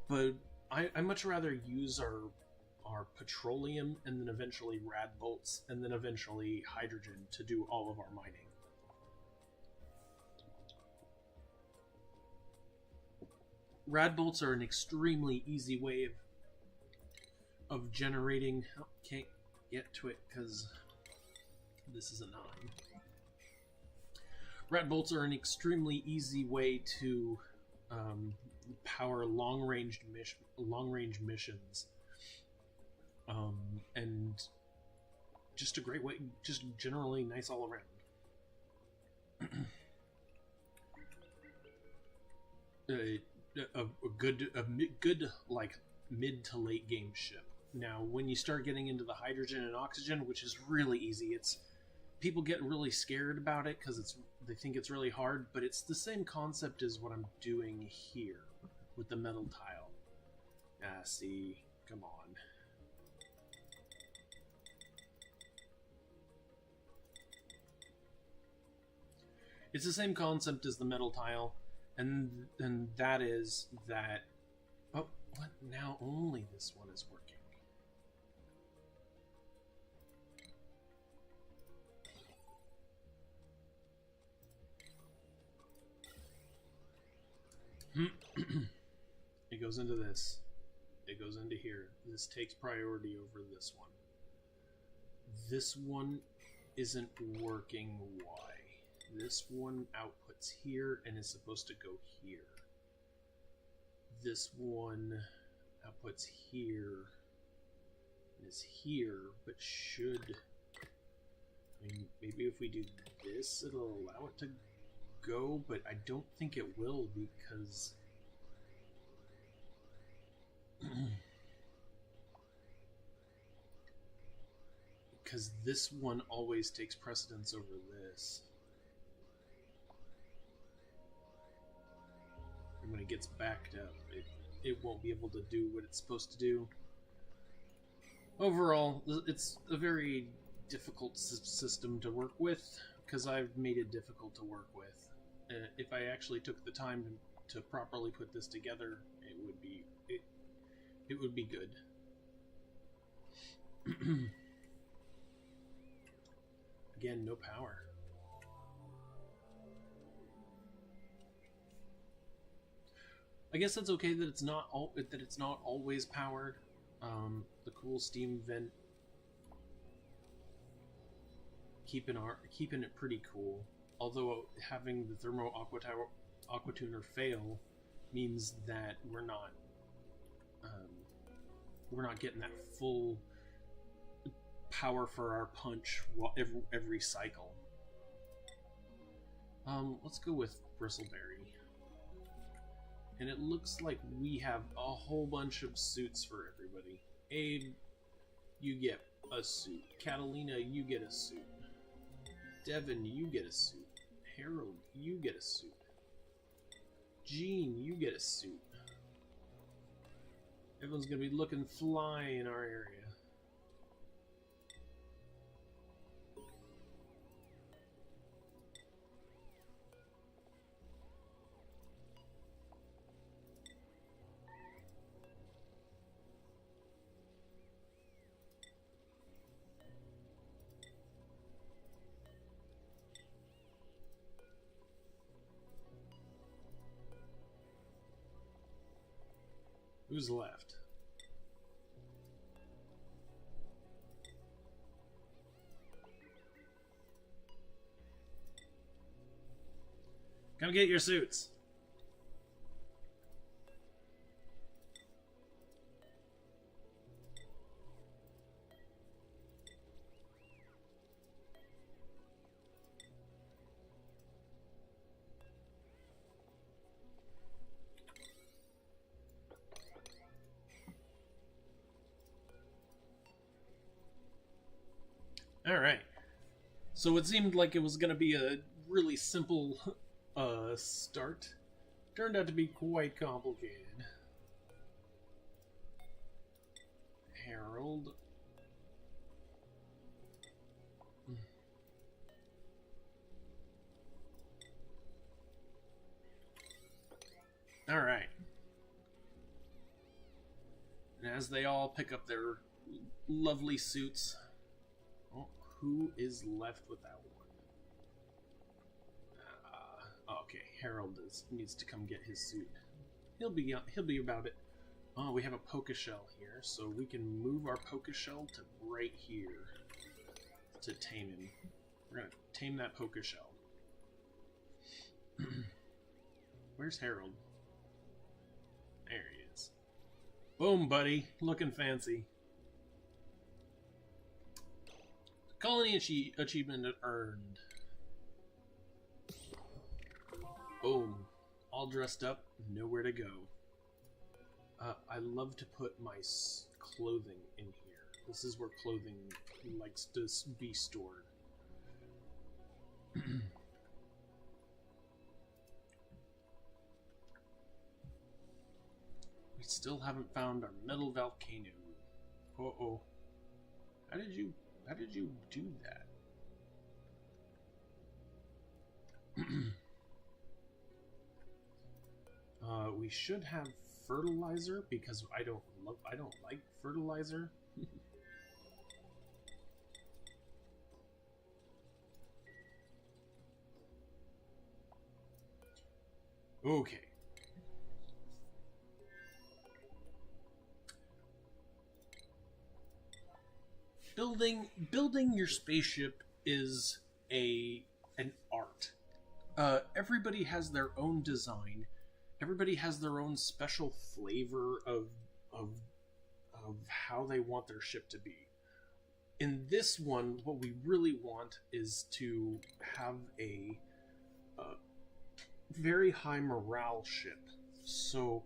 But I much rather use our petroleum, and then eventually rad bolts, and then eventually hydrogen to do all of our mining. Rad bolts are an extremely easy way of generating. Oh, can't get to it because this is a 9. Rad bolts are an extremely easy way to power long-range missions, and just a great way, just generally nice all around. A good like mid to late game ship. Now, when you start getting into the hydrogen and oxygen, which is really easy, people get really scared about it because they think it's really hard, but it's the same concept as what I'm doing here with the metal tile. See, come on. It's the same concept as the metal tile, and that is that. Oh, what? Now only this one is working. It goes into this. It goes into here. This takes priority over this one. This one isn't working. Why? This one outputs here and is supposed to go here. This one outputs here and is here, but should... I mean, maybe if we do this, it'll allow it to go, but I don't think it will because... because this one always takes precedence over this. And when it gets backed up, it won't be able to do what it's supposed to do. Overall, it's a very difficult system to work with, because I've made it difficult to work with. If I actually took the time to properly put this together, it would be good. Again, no power. I guess that's okay that it's not always powered. The cool steam vent keeping it pretty cool. Although having the thermo aqua tuner fail means that we're not getting that full power for our punch every cycle. Let's go with Bristleberry. And it looks like we have a whole bunch of suits for everybody. Abe, you get a suit. Catalina, you get a suit. Devin, you get a suit. Harold, you get a suit. Gene, you get a suit. Everyone's gonna be looking fly in our area. Who's left? Come get your suits. Alright. So it seemed like it was going to be a really simple start. Turned out to be quite complicated. Harold. Alright. And as they all pick up their lovely suits... Who is left without one? Okay, Harold needs to come get his suit. He'll be about it. Oh, we have a Poké Shell here, so we can move our Poké Shell to right here to tame him. We're gonna tame that Poké Shell. Where's Harold? There he is. Boom, buddy, looking fancy. Colony achievement earned. Boom. All dressed up, nowhere to go. I love to put my clothing in here. This is where clothing likes to be stored. We still haven't found our metal volcano. Uh-oh. How did you do that? We should have fertilizer because I don't like fertilizer. Okay. Building your spaceship is an art. Everybody has their own design. Everybody has their own special flavor of how they want their ship to be. In this one, what we really want is to have a very high morale ship. So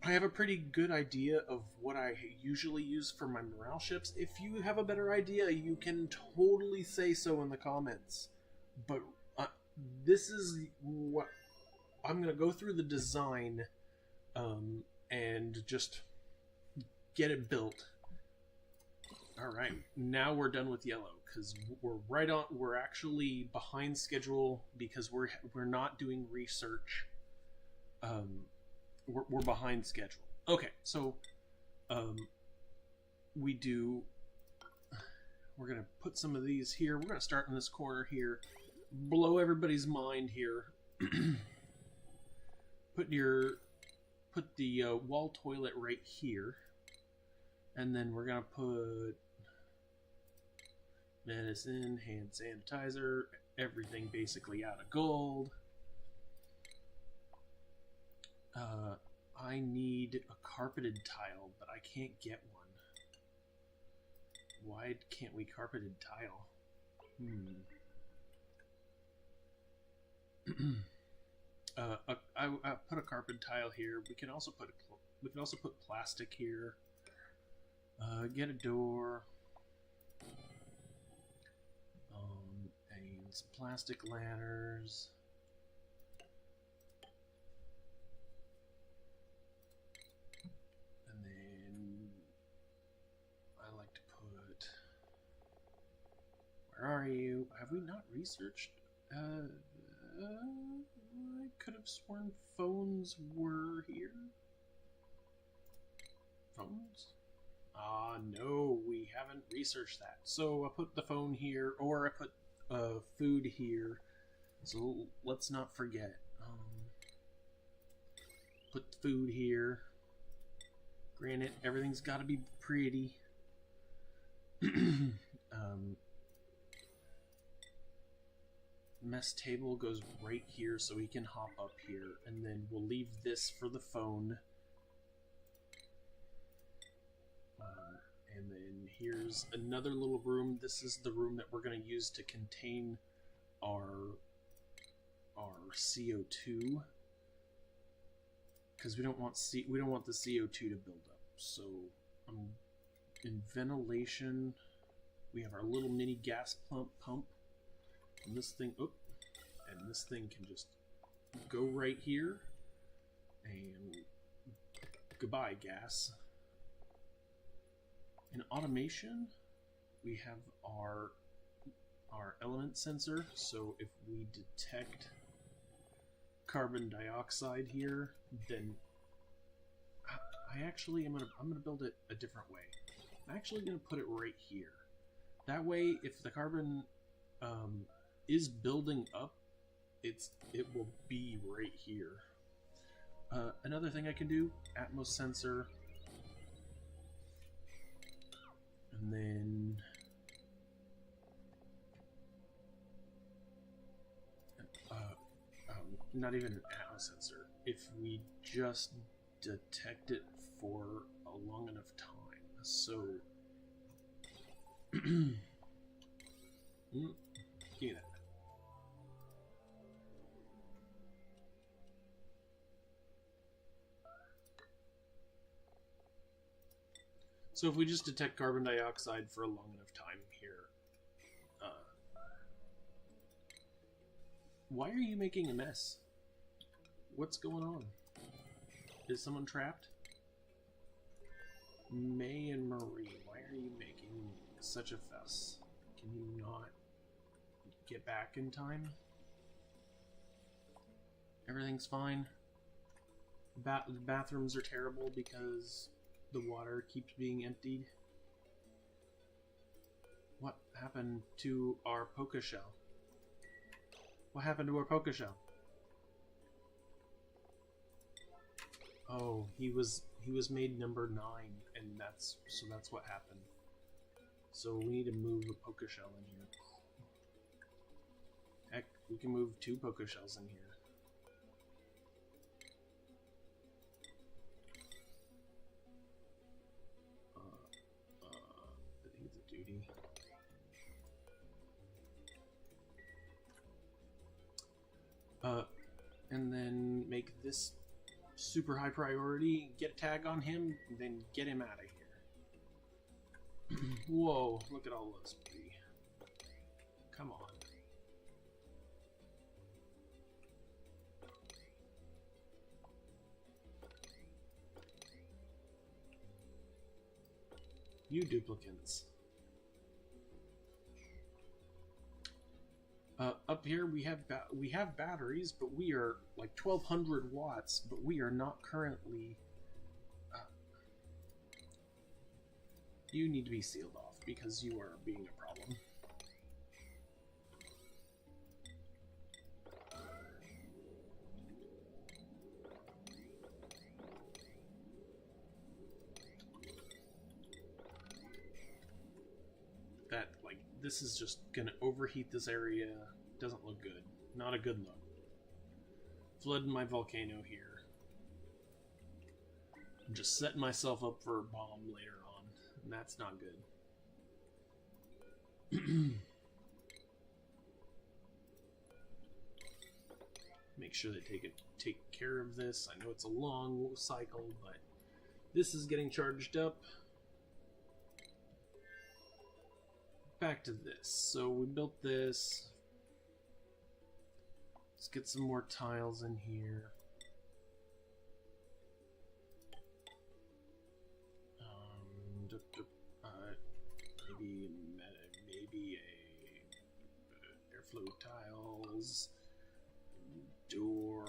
I have a pretty good idea of what I usually use for my morale ships. If you have a better idea, you can totally say so in the comments. But this is what I'm going to go through the design and just get it built. Alright, now we're done with yellow because we're actually behind schedule because we're not doing research. We're behind schedule. Okay, so we're gonna put some of these here. We're gonna start in this corner here, blow everybody's mind here. Put the wall toilet right here, and then we're gonna put medicine, hand sanitizer, everything basically out of gold. I need a carpeted tile, but I can't get one. Why can't we carpeted tile? I put a carpet tile here. We can also put plastic here. Get a door. And some plastic ladders. And then I like to put. Where are you? Have we not researched? I could have sworn phones were here. Phones? No, we haven't researched that. So I put the phone here, or I put food here. So let's not forget. Put food here. Granted, everything's got to be pretty. Mess table goes right here, so we can hop up here, and then we'll leave this for the phone. And then here's another little room. This is the room that we're going to use to contain our CO2, because we don't want the CO2 to build up. So in ventilation, we have our little mini gas pump. And this thing, and this thing can just go right here, and goodbye, gas. In automation, we have our element sensor. So if we detect carbon dioxide here, then I'm gonna build it a different way. I'm actually gonna put it right here. That way, if the carbon is building up, it will be right here. Another thing I can do, Atmos sensor, and then not even an Atmos sensor. If we just detect it for a long enough time, so give me that. So if we just detect carbon dioxide for a long enough time here, why are you making a mess? What's going on? Is someone trapped? May and Marie, why are you making such a fuss? Can you not get back in time? Everything's fine. The bathrooms are terrible because the water keeps being emptied. What happened to our Poké Shell? What happened to our Poké Shell? Oh, he was made number 9, and that's what happened. So we need to move a Poké Shell in here. Heck, we can move 2 Poké Shells in here. I think it's a duty. And then make this super high priority, get a tag on him, then get him out of here. Whoa, look at all those. Come on. You duplicants. Up here we have batteries, but we are like 1200 watts, but we are not currently. You need to be sealed off because you are being a problem. That, like, this is just gonna overheat this area. Doesn't look good. Not a good look. Flooding my volcano here. I'm just setting myself up for a bomb later on, and that's not good. Make sure they take care of this. I know it's a long cycle, but this is getting charged up. Back to this. So we built this. Let's get some more tiles in here. Maybe a airflow tiles, door.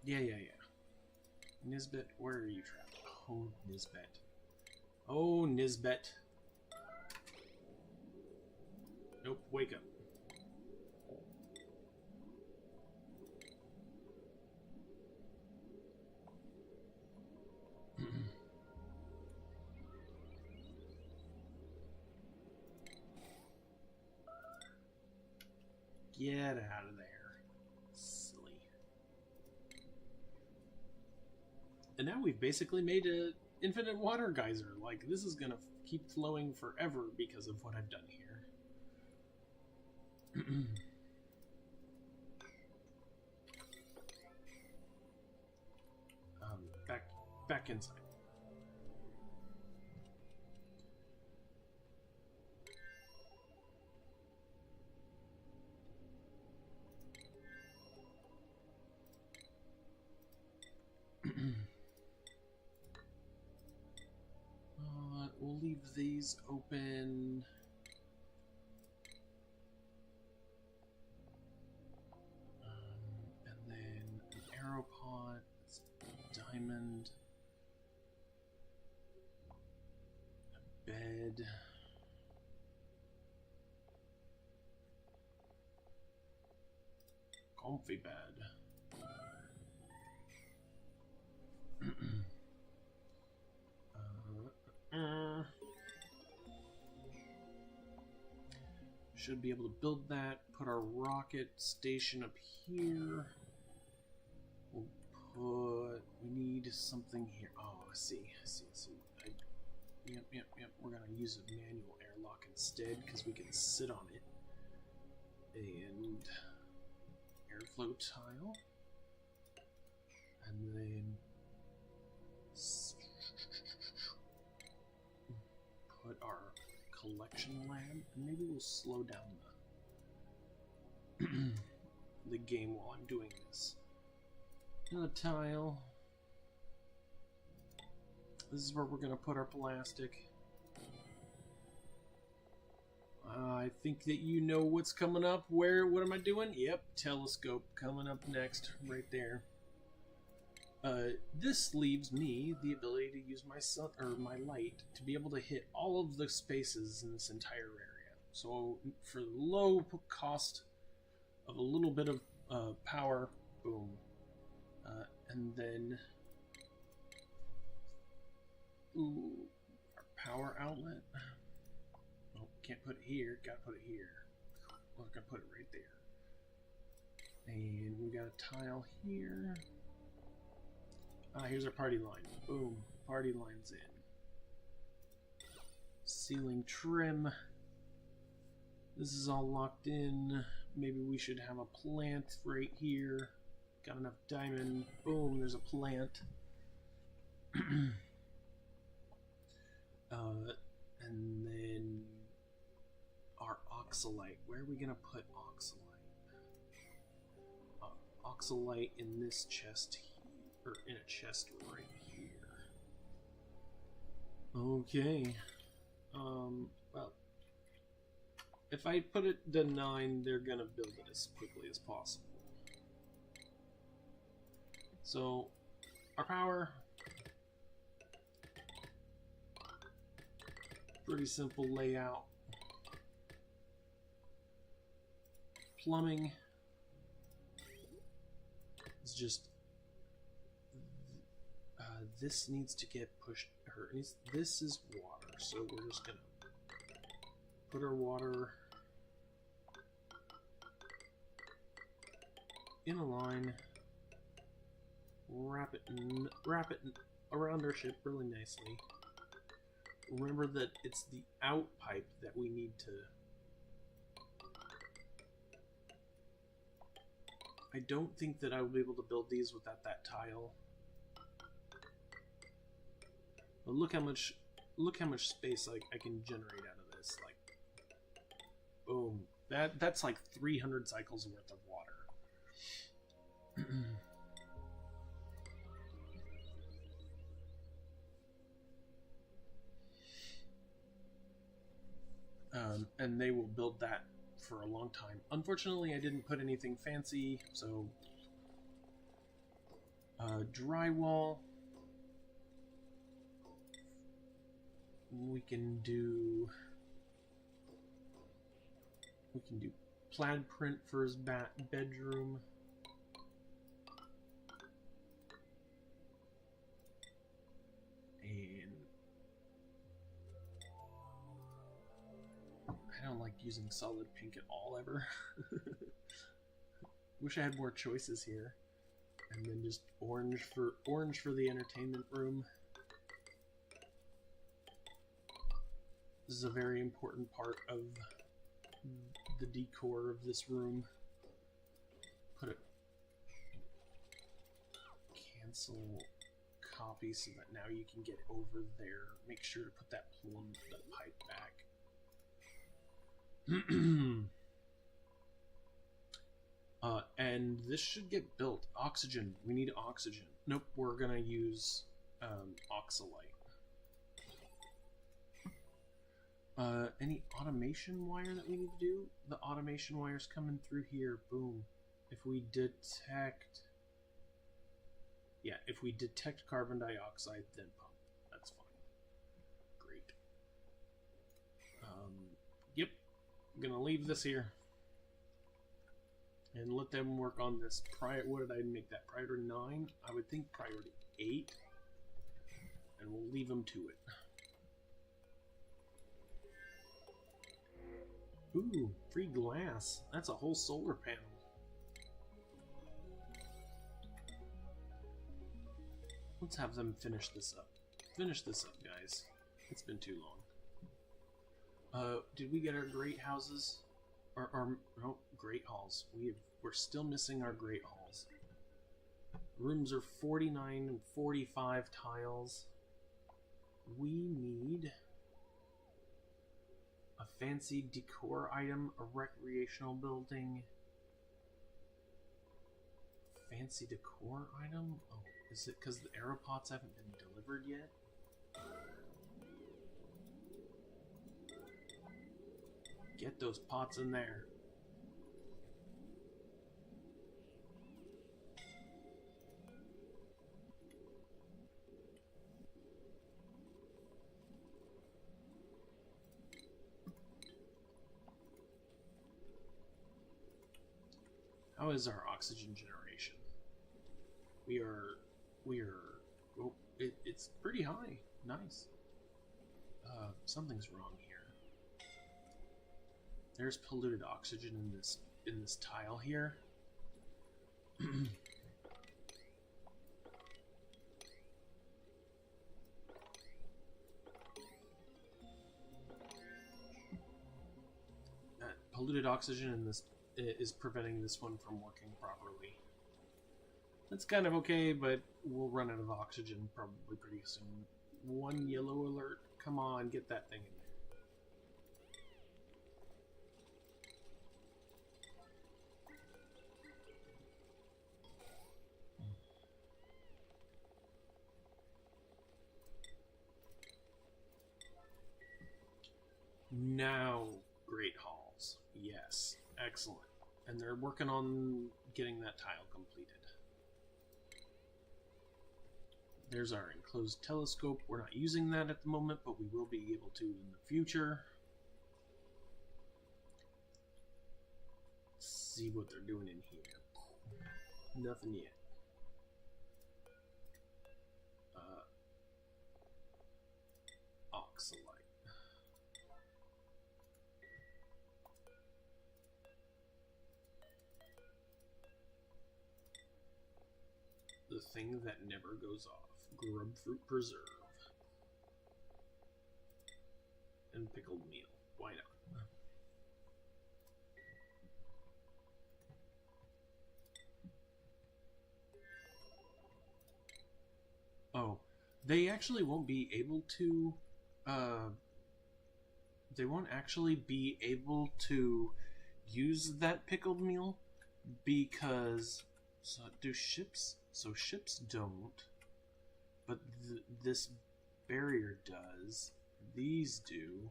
Yeah. Nisbet, where are you trapped? Oh, Nisbet. Oh, Nisbet. Nope, wake up. Get out of there. Silly. And now we've basically made an infinite water geyser. Like, this is gonna keep flowing forever because of what I've done here. Back inside. We'll leave these open. And then an arrow pot, diamond, a bed. Comfy bed. Should be able to build that. Put our rocket station up here. We need something here. Oh, I see. Yep. We're gonna use a manual airlock instead because we can sit on it. And airflow tile. And then put our collection lab, and maybe we'll slow down the game while I'm doing this. Another tile. This is where we're going to put our plastic. I think that you know what's coming up. What am I doing? Yep, telescope coming up next, right there. This leaves me the ability to use my sun or my light to be able to hit all of the spaces in this entire area. So for the low cost of a little bit of power, boom, and then our power outlet. Oh, can't put it here. Gotta put it here. We're gonna put it right there. And we got a tile here. Here's our party line. Boom. Party line's in. Ceiling trim. This is all locked in. Maybe we should have a plant right here. Got enough diamond. Boom, there's a plant. And then our oxalite. Where are we going to put oxalite? Oxalite in this chest here. Or in a chest right here. Okay. Well, if I put it to 9, they're gonna build it as quickly as possible. So, our power. Pretty simple layout. Plumbing is just this needs to get pushed. This is water, so we're just gonna put our water in a line, wrap it around our ship really nicely. Remember that it's the out pipe that we need to. I don't think that I will be able to build these without that tile. But look how much space I can generate out of this. Like, boom. That's like 300 cycles worth of water. And they will build that for a long time. Unfortunately, I didn't put anything fancy, so drywall. We can do plaid print for his bedroom. And I don't like using solid pink at all ever. Wish I had more choices here. And then just orange for the entertainment room. This is a very important part of the decor of this room. Put a cancel copy so that now you can get over there. Make sure to put that pipe back. And this should get built. Oxygen. We need oxygen. Nope, we're gonna use oxalite. Any automation wire that we need to do? The automation wire's coming through here. Boom. If we detect... Yeah, if we detect carbon dioxide, then pump. That's fine. Great. Yep. I'm gonna leave this here. And let them work on this. What did I make that? Priority 9? I would think priority 8. And we'll leave them to it. Ooh, free glass. That's a whole solar panel. Let's have them finish this up. Finish this up, guys. It's been too long. Did we get our great houses? No, great halls. We're still missing our great halls. Rooms are 49 and 45 tiles. We need a fancy decor item, a recreational building. Fancy decor item? Oh, is it because the aeropods haven't been delivered yet? Get those pots in there. How is our oxygen generation? We are, oh, it's pretty high. Nice. Something's wrong here. There's polluted oxygen in this tile here. Polluted oxygen in this is preventing this one from working properly. That's kind of okay, but we'll run out of oxygen probably pretty soon. One yellow alert. Come on, get that thing in there. Now, Great Halls. Yes, excellent. And they're working on getting that tile completed. There's our enclosed telescope. We're not using that at the moment, but we will be able to in the future. Let's see what they're doing in here. Nothing yet. Oxalite. The thing that never goes off. Grubfruit preserve. And pickled meal. Why not? Oh, they actually won't be able to, they won't actually be able to use that pickled meal because, so do ships, so ships don't, but this barrier does, these do.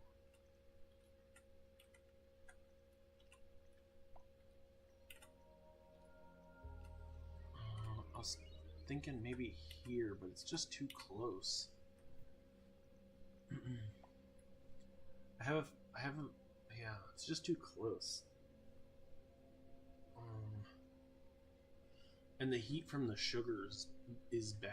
I was thinking maybe here, but it's just too close. Yeah, it's just too close. And the heat from the sugars is bad.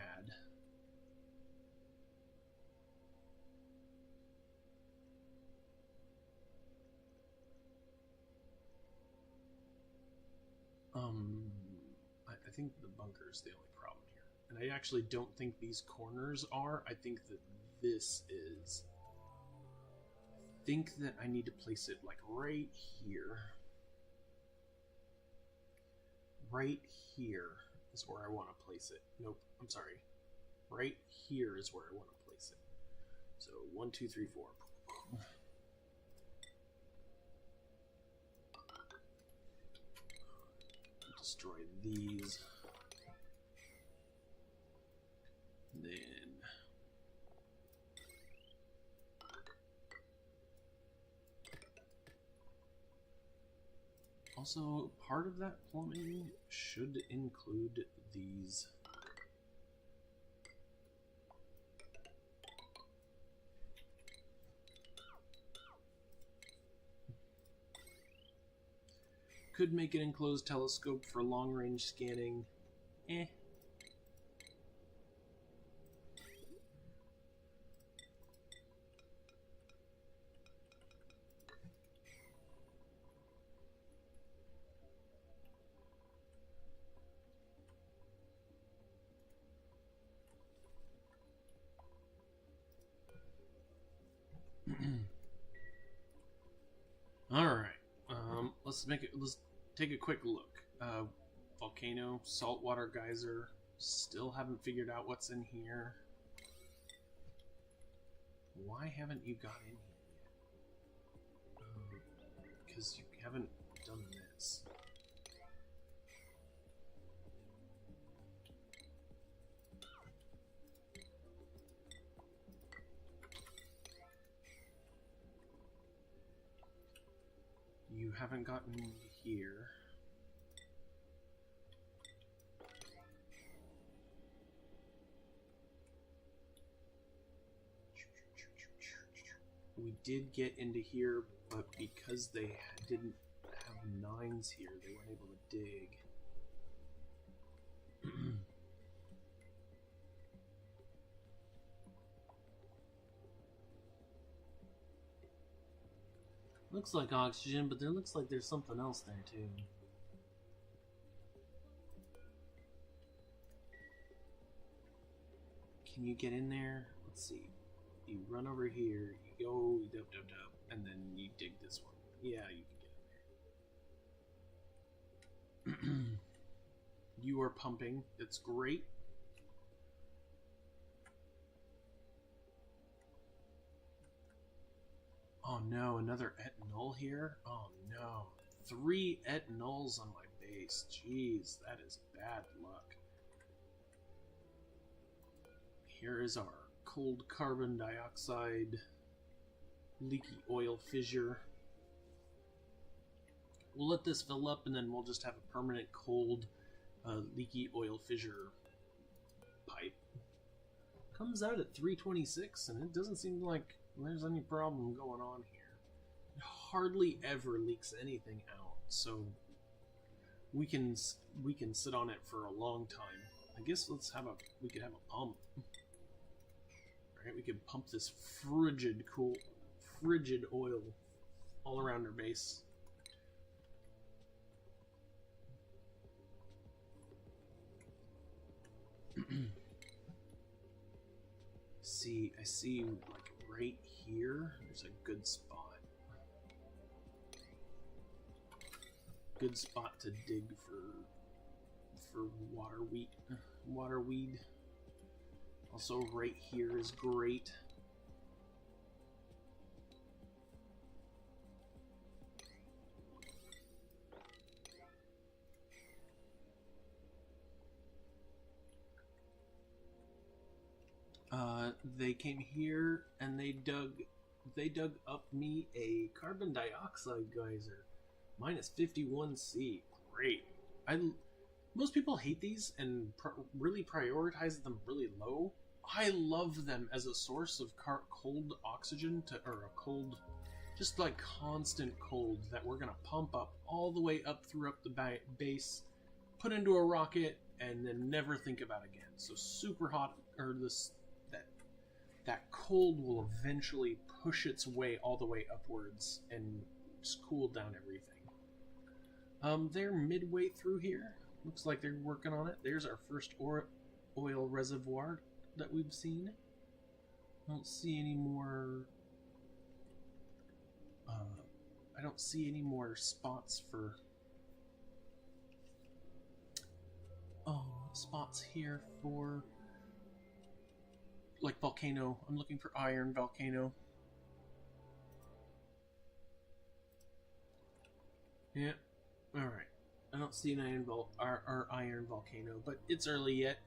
I think the bunker is the only problem here. And I actually don't think these corners are. I think that this is. I think that I need to place it like right here. Right here is where I want to place it. Nope, I'm sorry. Right here is where I want to place it. So 1, 2, 3, 4. Destroy these. Then also part of that plumbing should include these. Could make an enclosed telescope for long-range scanning. Eh. All right. Let's take a quick look. Volcano, saltwater geyser. Still haven't figured out what's in here. Why haven't you got in here yet? Because you haven't done this. You haven't gotten here. We did get into here, but because they didn't have 9s here, they weren't able to dig. Looks like oxygen, but there looks like there's something else there too. Can you get in there? Let's see. You run over here, you go, you dub, and then you dig this one. Yeah, you can get in there. You are pumping. That's great. Oh no, another ethanol here? Oh no. 3 etanols on my base. Jeez, that is bad luck. Here is our cold carbon dioxide leaky oil fissure. We'll let this fill up and then we'll just have a permanent cold leaky oil fissure pipe. Comes out at 326 and it doesn't seem like there's any problem going on here. It hardly ever leaks anything out, so we can sit on it for a long time. I guess we could have a pump. Right, we could pump this frigid oil all around our base. I see like right here, there's a good spot. Good spot to dig for water weed. Also right here is great. They came here and they dug up me a carbon dioxide geyser. Minus 51C. Great. Most people hate these and really prioritize them really low. I love them as a source of cold oxygen or a cold, just like constant cold that we're gonna pump up all the way up through the base, put into a rocket, and then never think about again. So super hot, or that cold will eventually push its way all the way upwards and just cool down everything. They're midway through here. Looks like they're working on it. There's our first oil reservoir that we've seen. I don't see any more. I don't see any more spots for. Spots here for. Like volcano. I'm looking for iron volcano. Yeah. All right. I don't see an iron volcano, but it's early yet.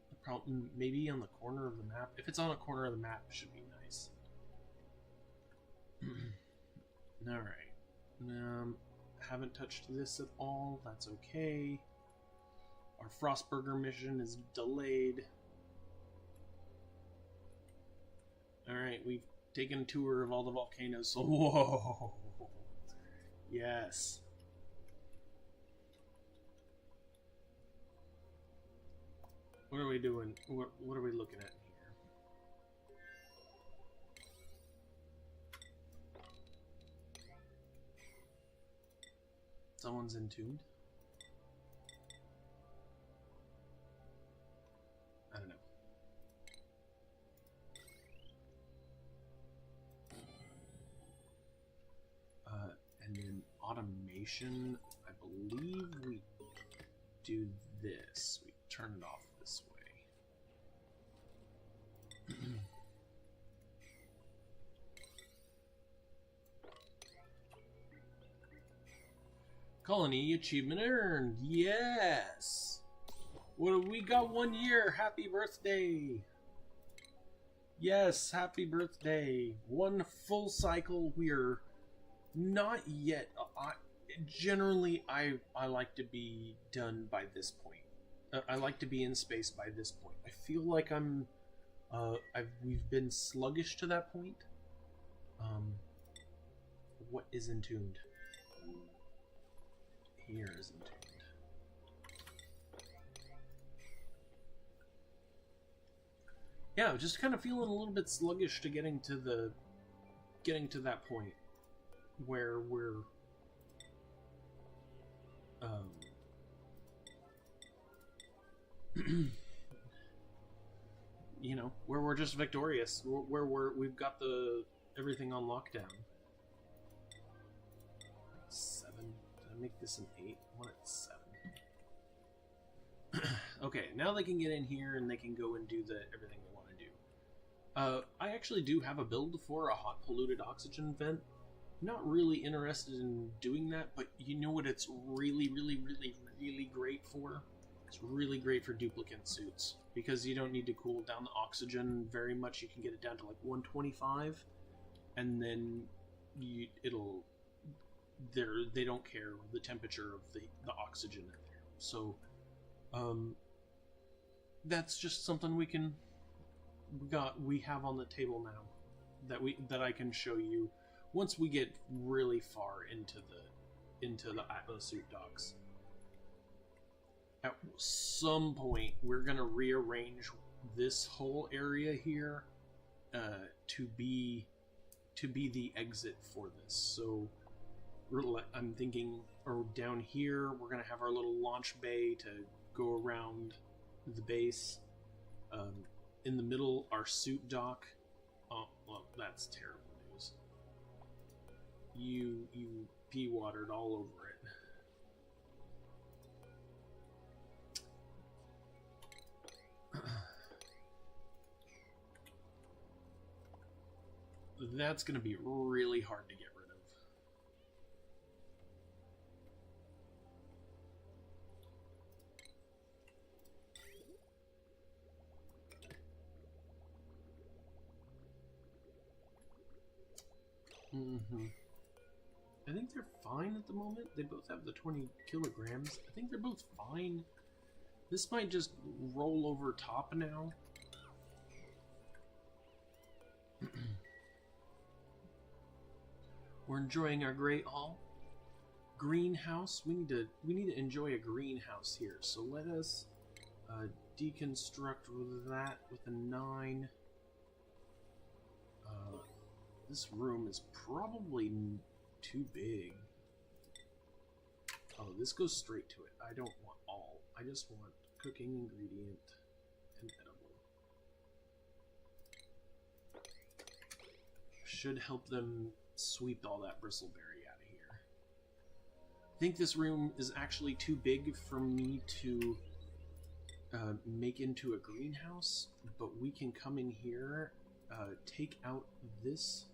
The problem maybe on the corner of the map. If it's on a corner of the map, it should be nice. All right. Haven't touched this at all. That's okay. Our Frostburger mission is delayed. Alright, we've taken a tour of all the volcanoes, so whoa! Yes. What are we doing? What are we looking at here? Someone's entombed? I don't know. And then automation, I believe we do this. We turn it off this way. Colony achievement earned. Yes. Well, we got 1 year. Happy birthday. Yes, happy birthday. 1 full cycle. We're not yet. Generally, I like to be done by this point. I like to be in space by this point. I feel like we've been sluggish to that point. What is entombed? Here is entombed. Yeah, just kind of feeling a little bit sluggish to getting to that point where we're you know, where we're just victorious, where we've got everything on lockdown. 7. Did I make this an 8? I want it 7. Okay, now they can get in here and they can go and do everything they want to do. I actually do have a build for a hot polluted oxygen vent. Not really interested in doing that, but you know what it's really, really, really, really great for? It's really great for duplicate suits, because you don't need to cool down the oxygen very much. You can get it down to like 125, and then they don't care the temperature of the oxygen in there. So that's just something we have on the table now that I can show you once we get really far into the Atmosuit docks. At some point, we're gonna rearrange this whole area here to be the exit for this. So I'm thinking, or down here, we're gonna have our little launch bay to go around the base. In the middle, our suit dock. Oh, well, that's terrible news. You pea watered all over it. That's going to be really hard to get rid of. I think they're fine at the moment. They both have the 20 kilograms. I think they're both fine. This might just roll over top now. We're enjoying our Great Hall. Greenhouse. We need to enjoy a greenhouse here. So let us deconstruct that with a 9. This room is probably too big. Oh, this goes straight to it. I don't want all. I just want cooking ingredient and edible. Should help them sweep all that bristleberry out of here. I think this room is actually too big for me to make into a greenhouse, but we can come in here, take out this.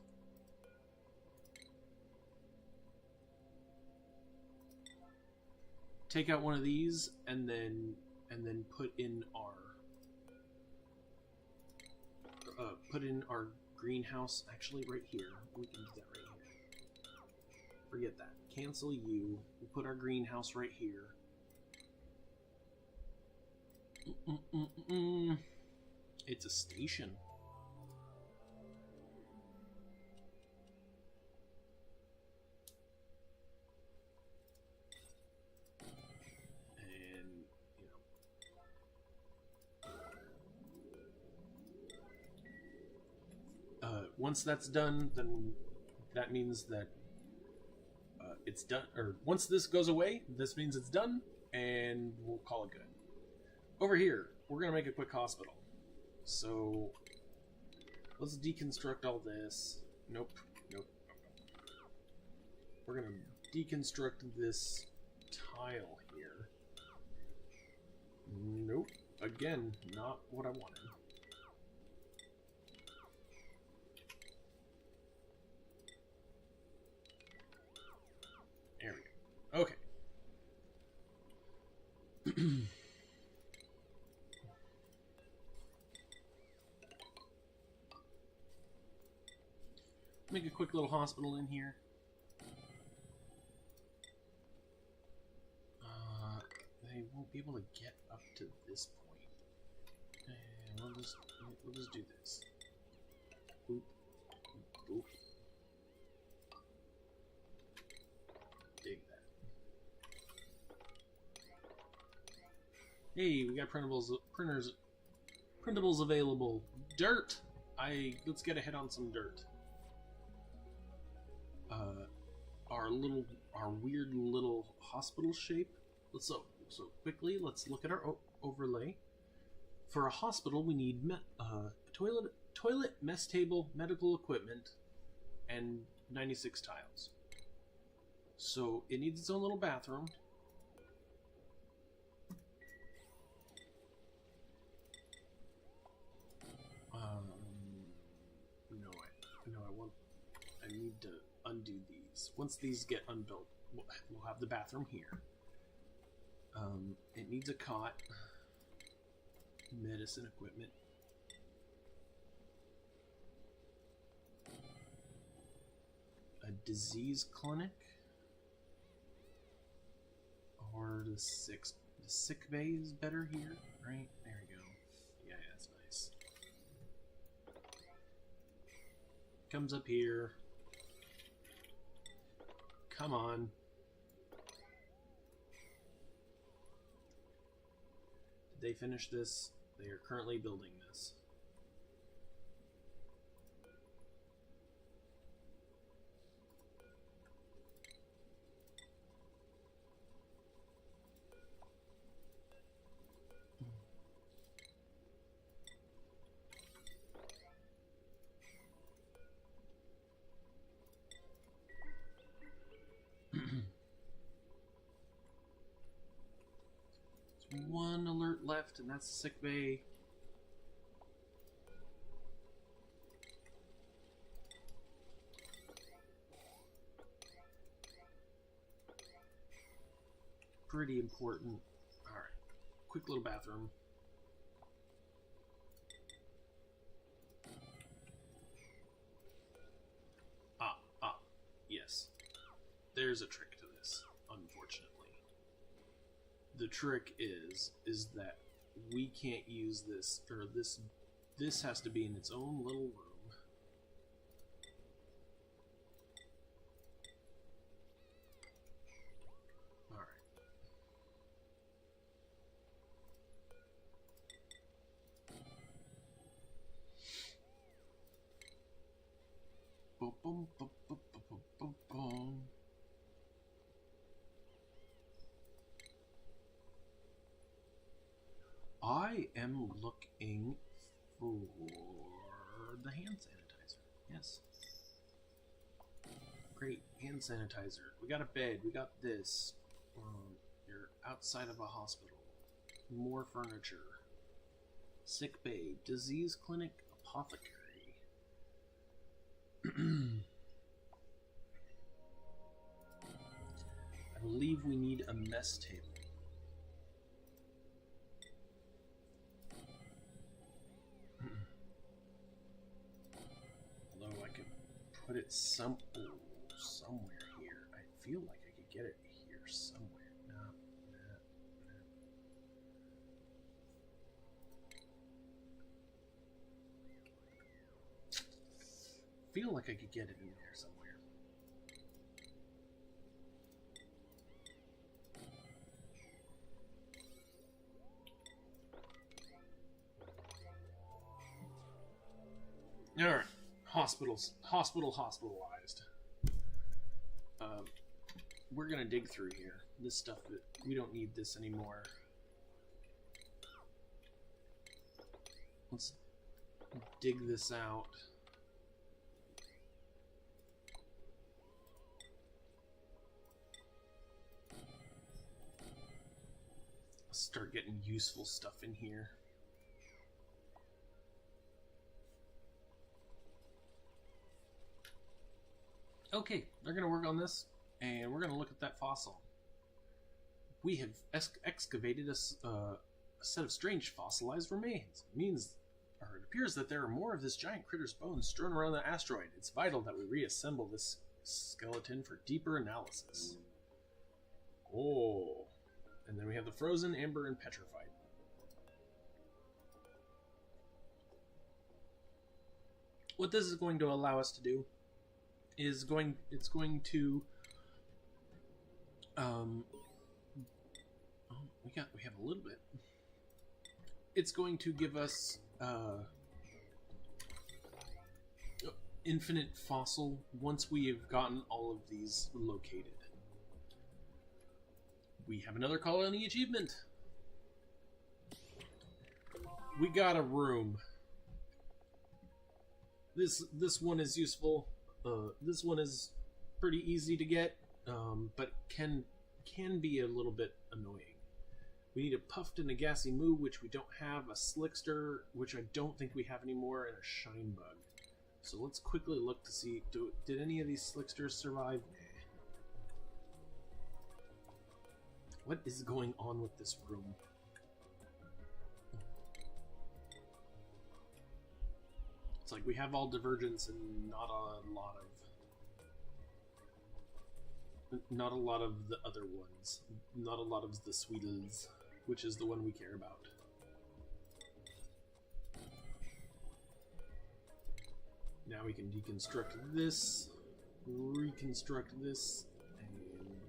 Take out one of these, and then put in our greenhouse. Actually, right here, we can do that right here. Forget that. Cancel you. We'll put our greenhouse right here. It's a station. Once that's done, then that means that it's done. Or once this goes away, this means it's done, and we'll call it good. Over here, we're going to make a quick hospital. So let's deconstruct all this. Nope. We're going to deconstruct this tile here. Nope. Again, not what I wanted. There we go. Okay. Make a quick little hospital in here. They won't be able to get up to this point. And we'll just do this. Boop. Boop. Dig that. Hey, we got printables available. Dirt. Let's get ahead on some dirt. Our weird little hospital shape. So quickly, let's look at our overlay. For a hospital, we need toilet, mess table, medical equipment, and 96 tiles. So it needs its own little bathroom. I need to undo these. Once these get unbuilt, we'll have the bathroom here. It needs a cot, medicine equipment, a disease clinic, or the sick bay is better here, right? There we go. Yeah, that's nice. Comes up here. Come on. Did they finish this? They are currently building this. One alert left, and that's the sick bay. Pretty important. Alright. Quick little bathroom. Yes. There's a trick to this, unfortunately. The trick is that we can't use this, or this has to be in its own little room. Alright. Boom, boom, boom, boom, boom, boom, boom. I am looking for the hand sanitizer. Yes. Great, hand sanitizer. We got a bed. We got this. You're outside of a hospital. More furniture. Sick bay. Disease clinic. Apothecary. I believe we need a mess table. Put it somewhere here. I feel like I could get it here somewhere. No. Feel like I could get it in there somewhere. All right. Hospitalized. We're gonna dig through here. This stuff, we don't need this anymore. Let's dig this out. Let's start getting useful stuff in here. Okay, they're going to work on this, and we're going to look at that fossil. We have excavated a set of strange fossilized remains. It means or it appears that there are more of this giant critter's bones strewn around the asteroid. It's vital that we reassemble this skeleton for deeper analysis. Oh. And then we have the frozen, amber, and petrified. What this is going to allow us to do is it's going to we have a little bit. It's going to give us infinite fossil once we have gotten all of these located. We have another colony achievement. We got a room. This one is useful. This one is pretty easy to get, but can be a little bit annoying. We need a puffed and a gassy moo, which we don't have, a slickster, which I don't think we have anymore, and a shine bug. So let's quickly look to see, did any of these slicksters survive? Nah. What is going on with this room? It's like we have all divergence and not a lot of the other ones. Not a lot of the Sweetles, which is the one we care about. Now we can deconstruct this, reconstruct this, and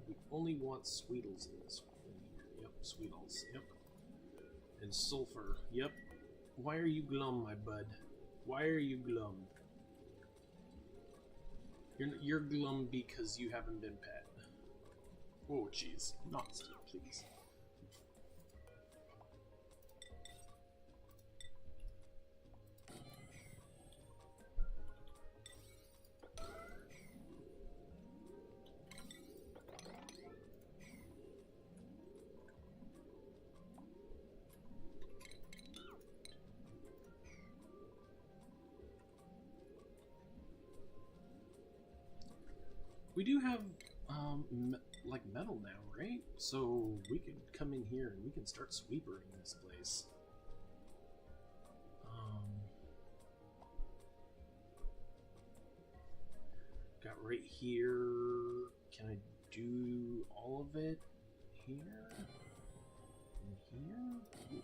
we only want Sweetles in this one. Yep, Sweetles, yep. And sulfur, yep. Why are you glum, my bud? Why are you glum? You're glum because you haven't been pet. Oh, jeez. Not steel, please. We do have, like metal now, right? So we could come in here and we can start sweepering this place. Got right here. Can I do all of it here? And here? Ooh.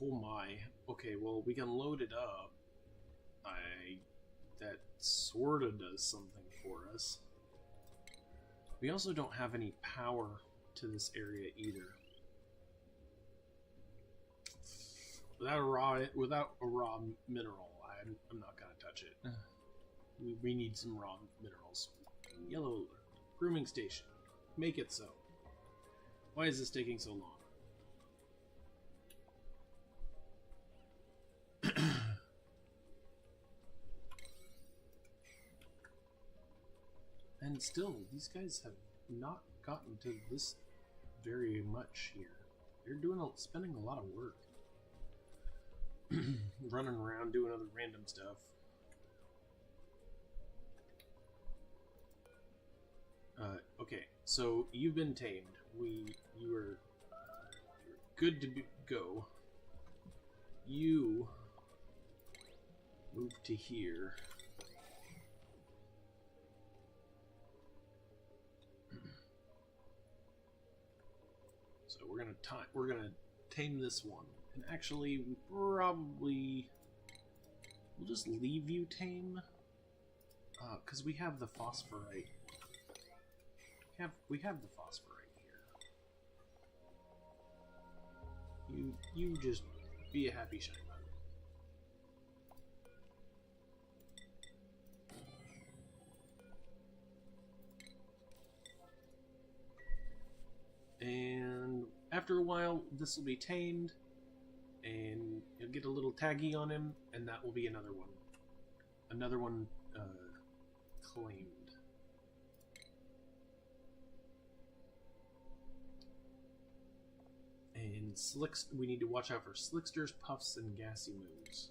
Oh my. Okay, well, we can load it up. That sorta does something for us. We also don't have any power to this area either. Without a raw mineral, I'm not gonna touch it. We need some raw minerals. Yellow alert. Grooming station. Make it so. Why is this taking so long? And still, these guys have not gotten to this very much here. They're spending a lot of work. Running around doing other random stuff. Okay, so you've been tamed. You're good to go. You move to here. So we're gonna tame this one, and actually we'll just leave you tame, because we have the phosphorite. We have the phosphorite here. You just be a happy shine bug. And after a while, this will be tamed, and you'll get a little taggy on him, and that will be another one. Another one claimed. And we need to watch out for slicksters, puffs, and gassy moves.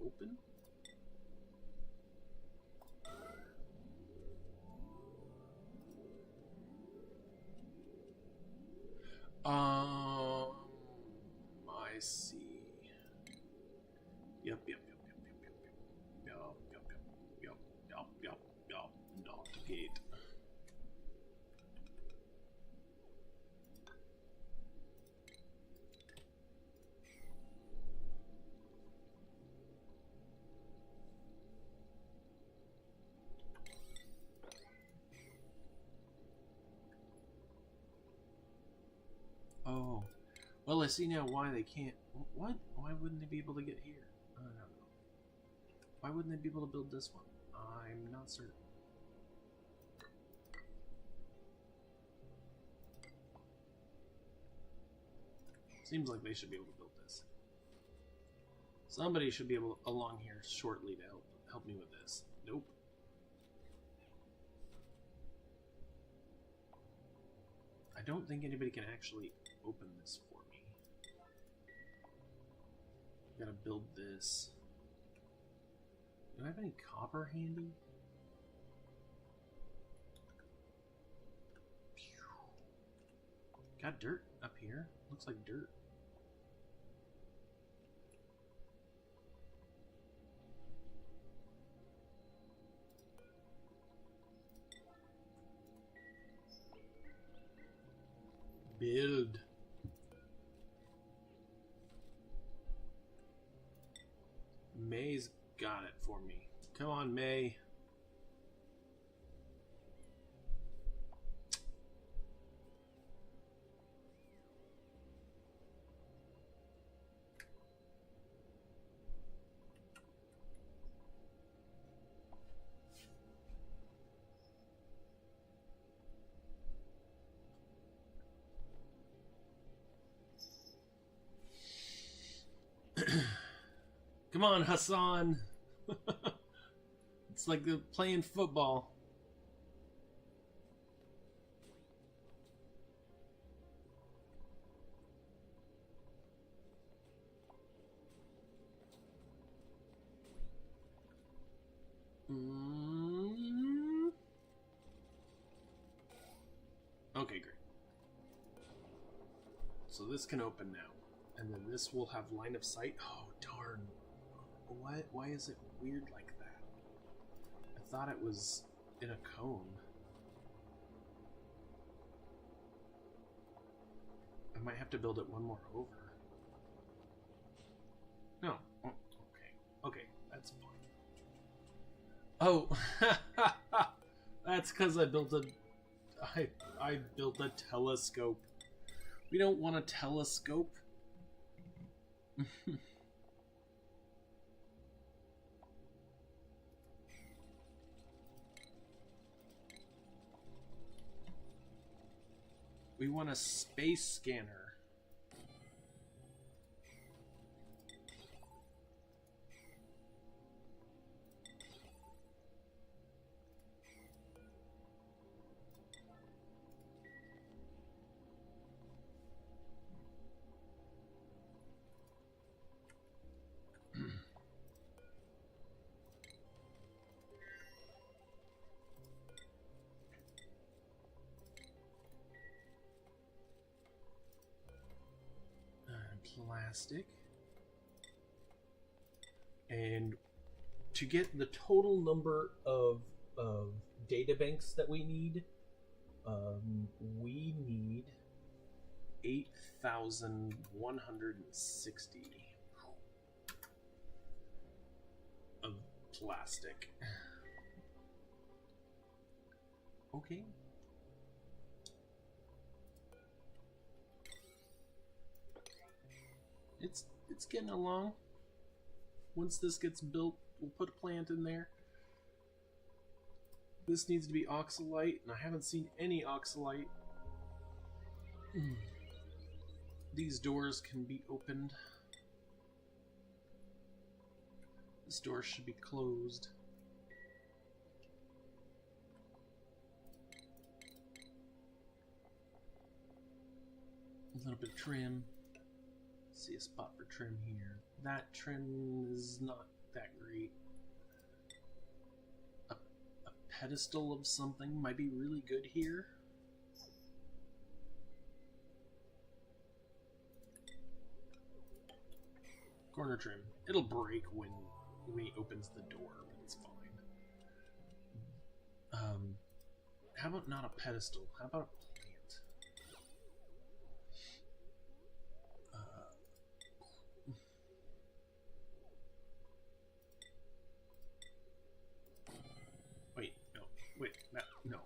open? I see. Yep. Not the gate. Oh. Well, I see now why they can't... What? Why wouldn't they be able to get here? I don't know. Why wouldn't they be able to build this one? I'm not certain. Seems like they should be able to build this. Somebody should be able to, along here shortly to help me with this. Nope. I don't think anybody can actually open this for me. Gotta build this. Do I have any copper handy? Got dirt up here. Looks like dirt. Build. May's got it for me. Come on, May. Come on, Hassan. It's like playing football. Okay, great. So this can open now. And then this will have line of sight. Oh, darn. What? Why is it weird like that? I thought it was in a cone. I might have to build it one more over. No. Oh, okay. Okay, that's fine. Oh, that's because I built I built a telescope. We don't want a telescope. We want a space scanner. Plastic. And to get the total number of data banks that we need 8,160 of plastic. Okay. It's getting along. Once this gets built, we'll put a plant in there. This needs to be oxalite, and I haven't seen any oxalite. These doors can be opened. This door should be closed. A little bit of trim. See a spot for trim here. That trim is not that great. A pedestal of something might be really good here. Corner trim. It'll break when he opens the door, but it's fine. How about not a pedestal? How about a plant? Wait, no. Wait, no.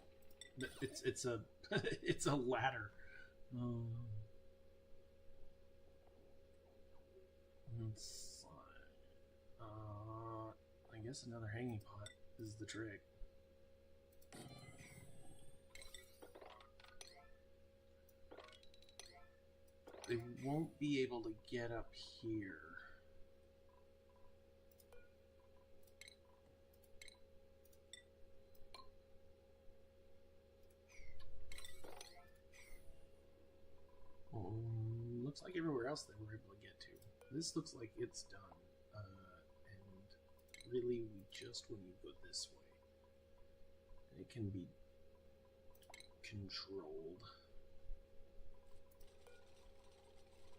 It's a it's a ladder. I guess another hanging pot is the trick. They won't be able to get up here. Looks like everywhere else they were able to get to. This looks like it's done. And really, we just want to go this way. And it can be controlled.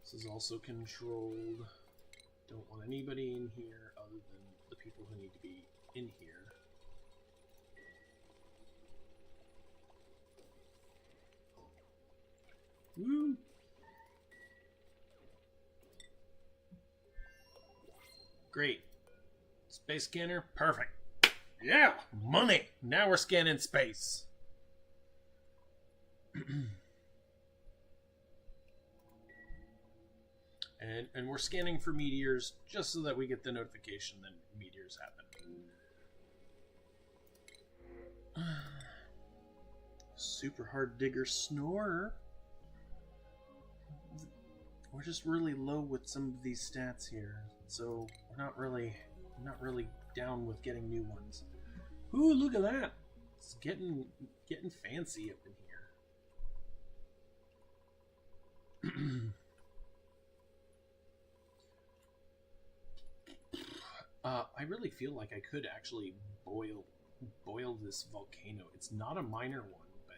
This is also controlled. Don't want anybody in here other than the people who need to be in here. Woo! Great. Space scanner, perfect. Yeah, money. Now we're scanning space. And we're scanning for meteors just so that we get the notification that meteors happen. Super hard digger snorer. We're just really low with some of these stats here, so we're not really down with getting new ones. Ooh, look at that! It's getting fancy up in here. I really feel like I could actually boil this volcano. It's not a minor one, but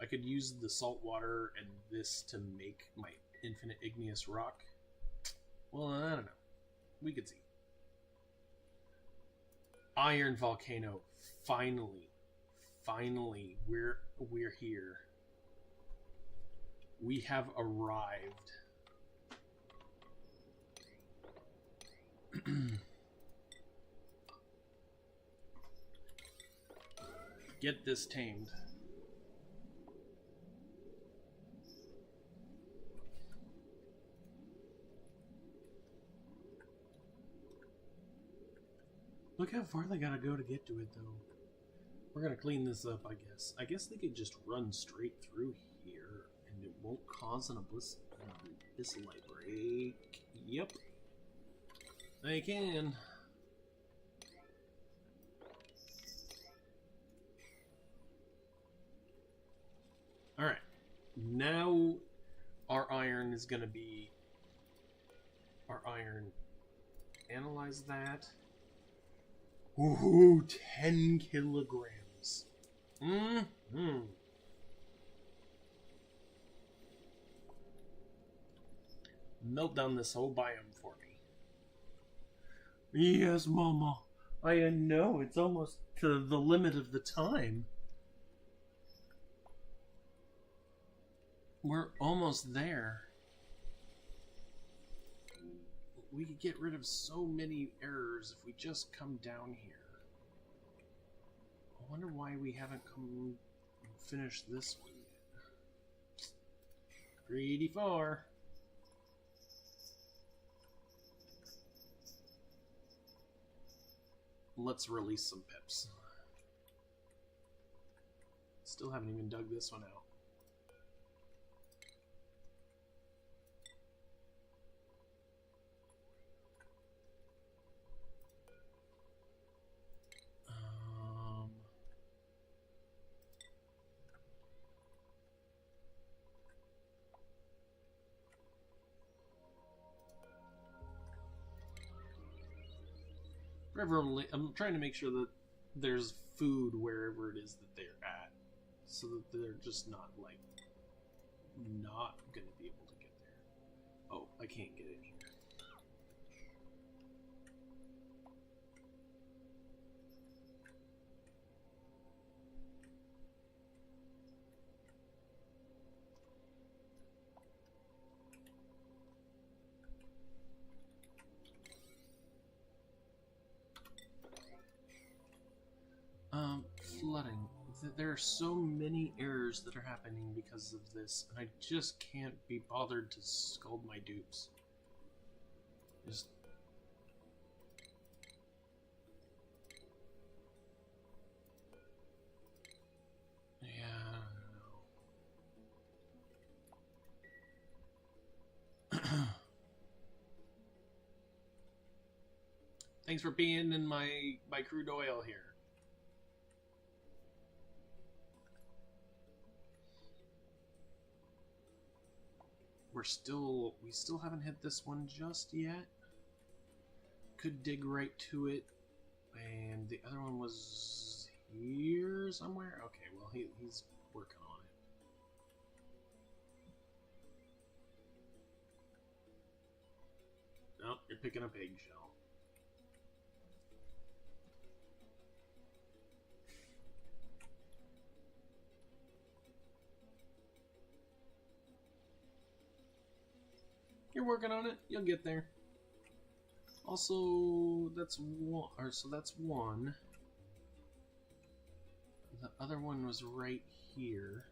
I could use the salt water and this to make my infinite igneous rock. Well, I don't know. We could see. Iron volcano. Finally, we're here. We have arrived. Get this tamed. Look how far they gotta go to get to it, though. We're gonna clean this up, I guess. I guess they could just run straight through here, and it won't cause an abyssite break. Yep. They can. Alright. Now our iron is gonna be... Our iron... Analyze that. Ooh, 10 kilograms. Mm-hmm. Melt down this whole biome for me. Yes, Mama. I know, it's almost to the limit of the time. We're almost there. We could get rid of so many errors if we just come down here. I wonder why we haven't finished this one yet. 384. Let's release some pips. Still haven't even dug this one out. I'm trying to make sure that there's food wherever it is that they're at, so that they're just not like not gonna be able to get there. Oh, I can't get in here. Flooding. There are so many errors that are happening because of this, and I just can't be bothered to scold my dupes. Just... yeah, I don't know. Thanks for being in my crude oil here. We still haven't hit this one just yet. Could dig right to it. And the other one was here somewhere? Okay, well he's working on it. Nope, you're picking up eggshell. You're working on it. You'll get there. Also, that's one. So that's one. The other one was right here.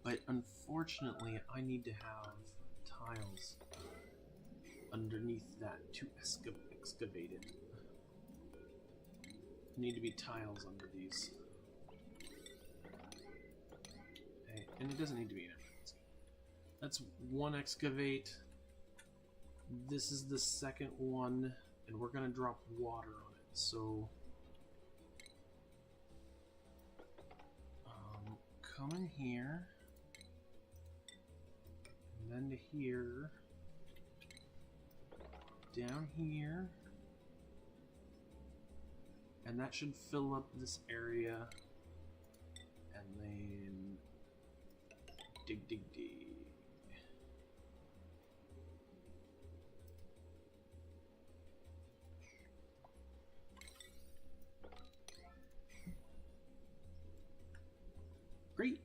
But unfortunately, I need to have tiles underneath that to excavate it. Need to be tiles under these. Okay, and it doesn't need to be an emergency. That's one excavate. This is the second one, and we're gonna drop water on it. So, come in here, and then to here, down here, and that should fill up this area, and then dig, dig, dig. Great.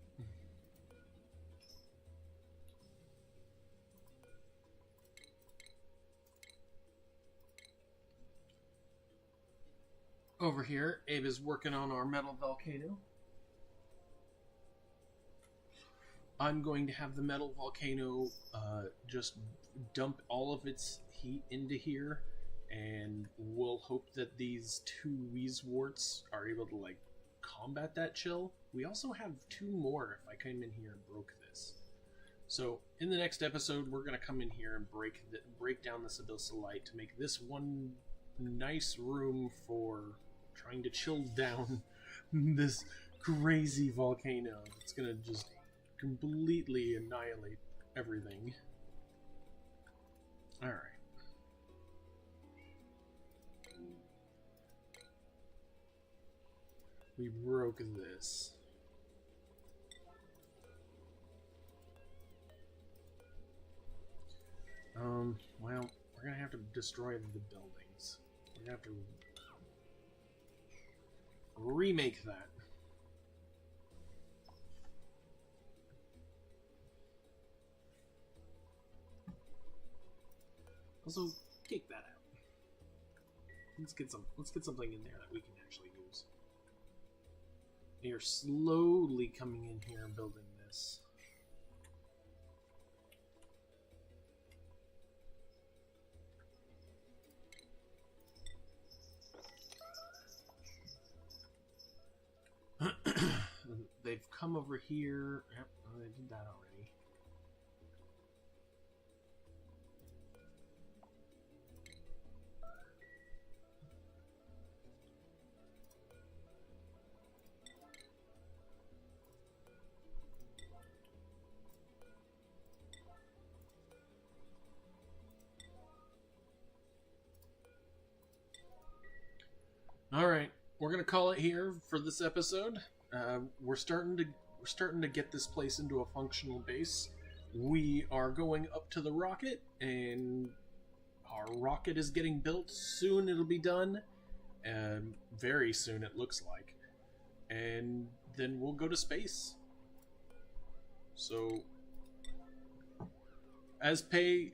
Over here, Abe is working on our metal volcano. I'm going to have the metal volcano just dump all of its heat into here, and we'll hope that these two Weezeworts are able to like combat that chill. We also have two more if I came in here and broke this. So in the next episode, we're going to come in here and break down this Abyssalite to make this one nice room for trying to chill down this crazy volcano. It's going to just completely annihilate everything. Alright. We broke this. Well, we're gonna have to destroy the buildings. We're gonna have to remake that. Also, take that out. Let's get something in there that we can actually use. They are slowly coming in here and building this. They've come over here. Yep, oh, they did that already. All right, we're gonna call it here for this episode. We're starting to get this place into a functional base. We are going up to the rocket, and our rocket is getting built. Soon it'll be done. Very soon it looks like. And then we'll go to space. So, as pay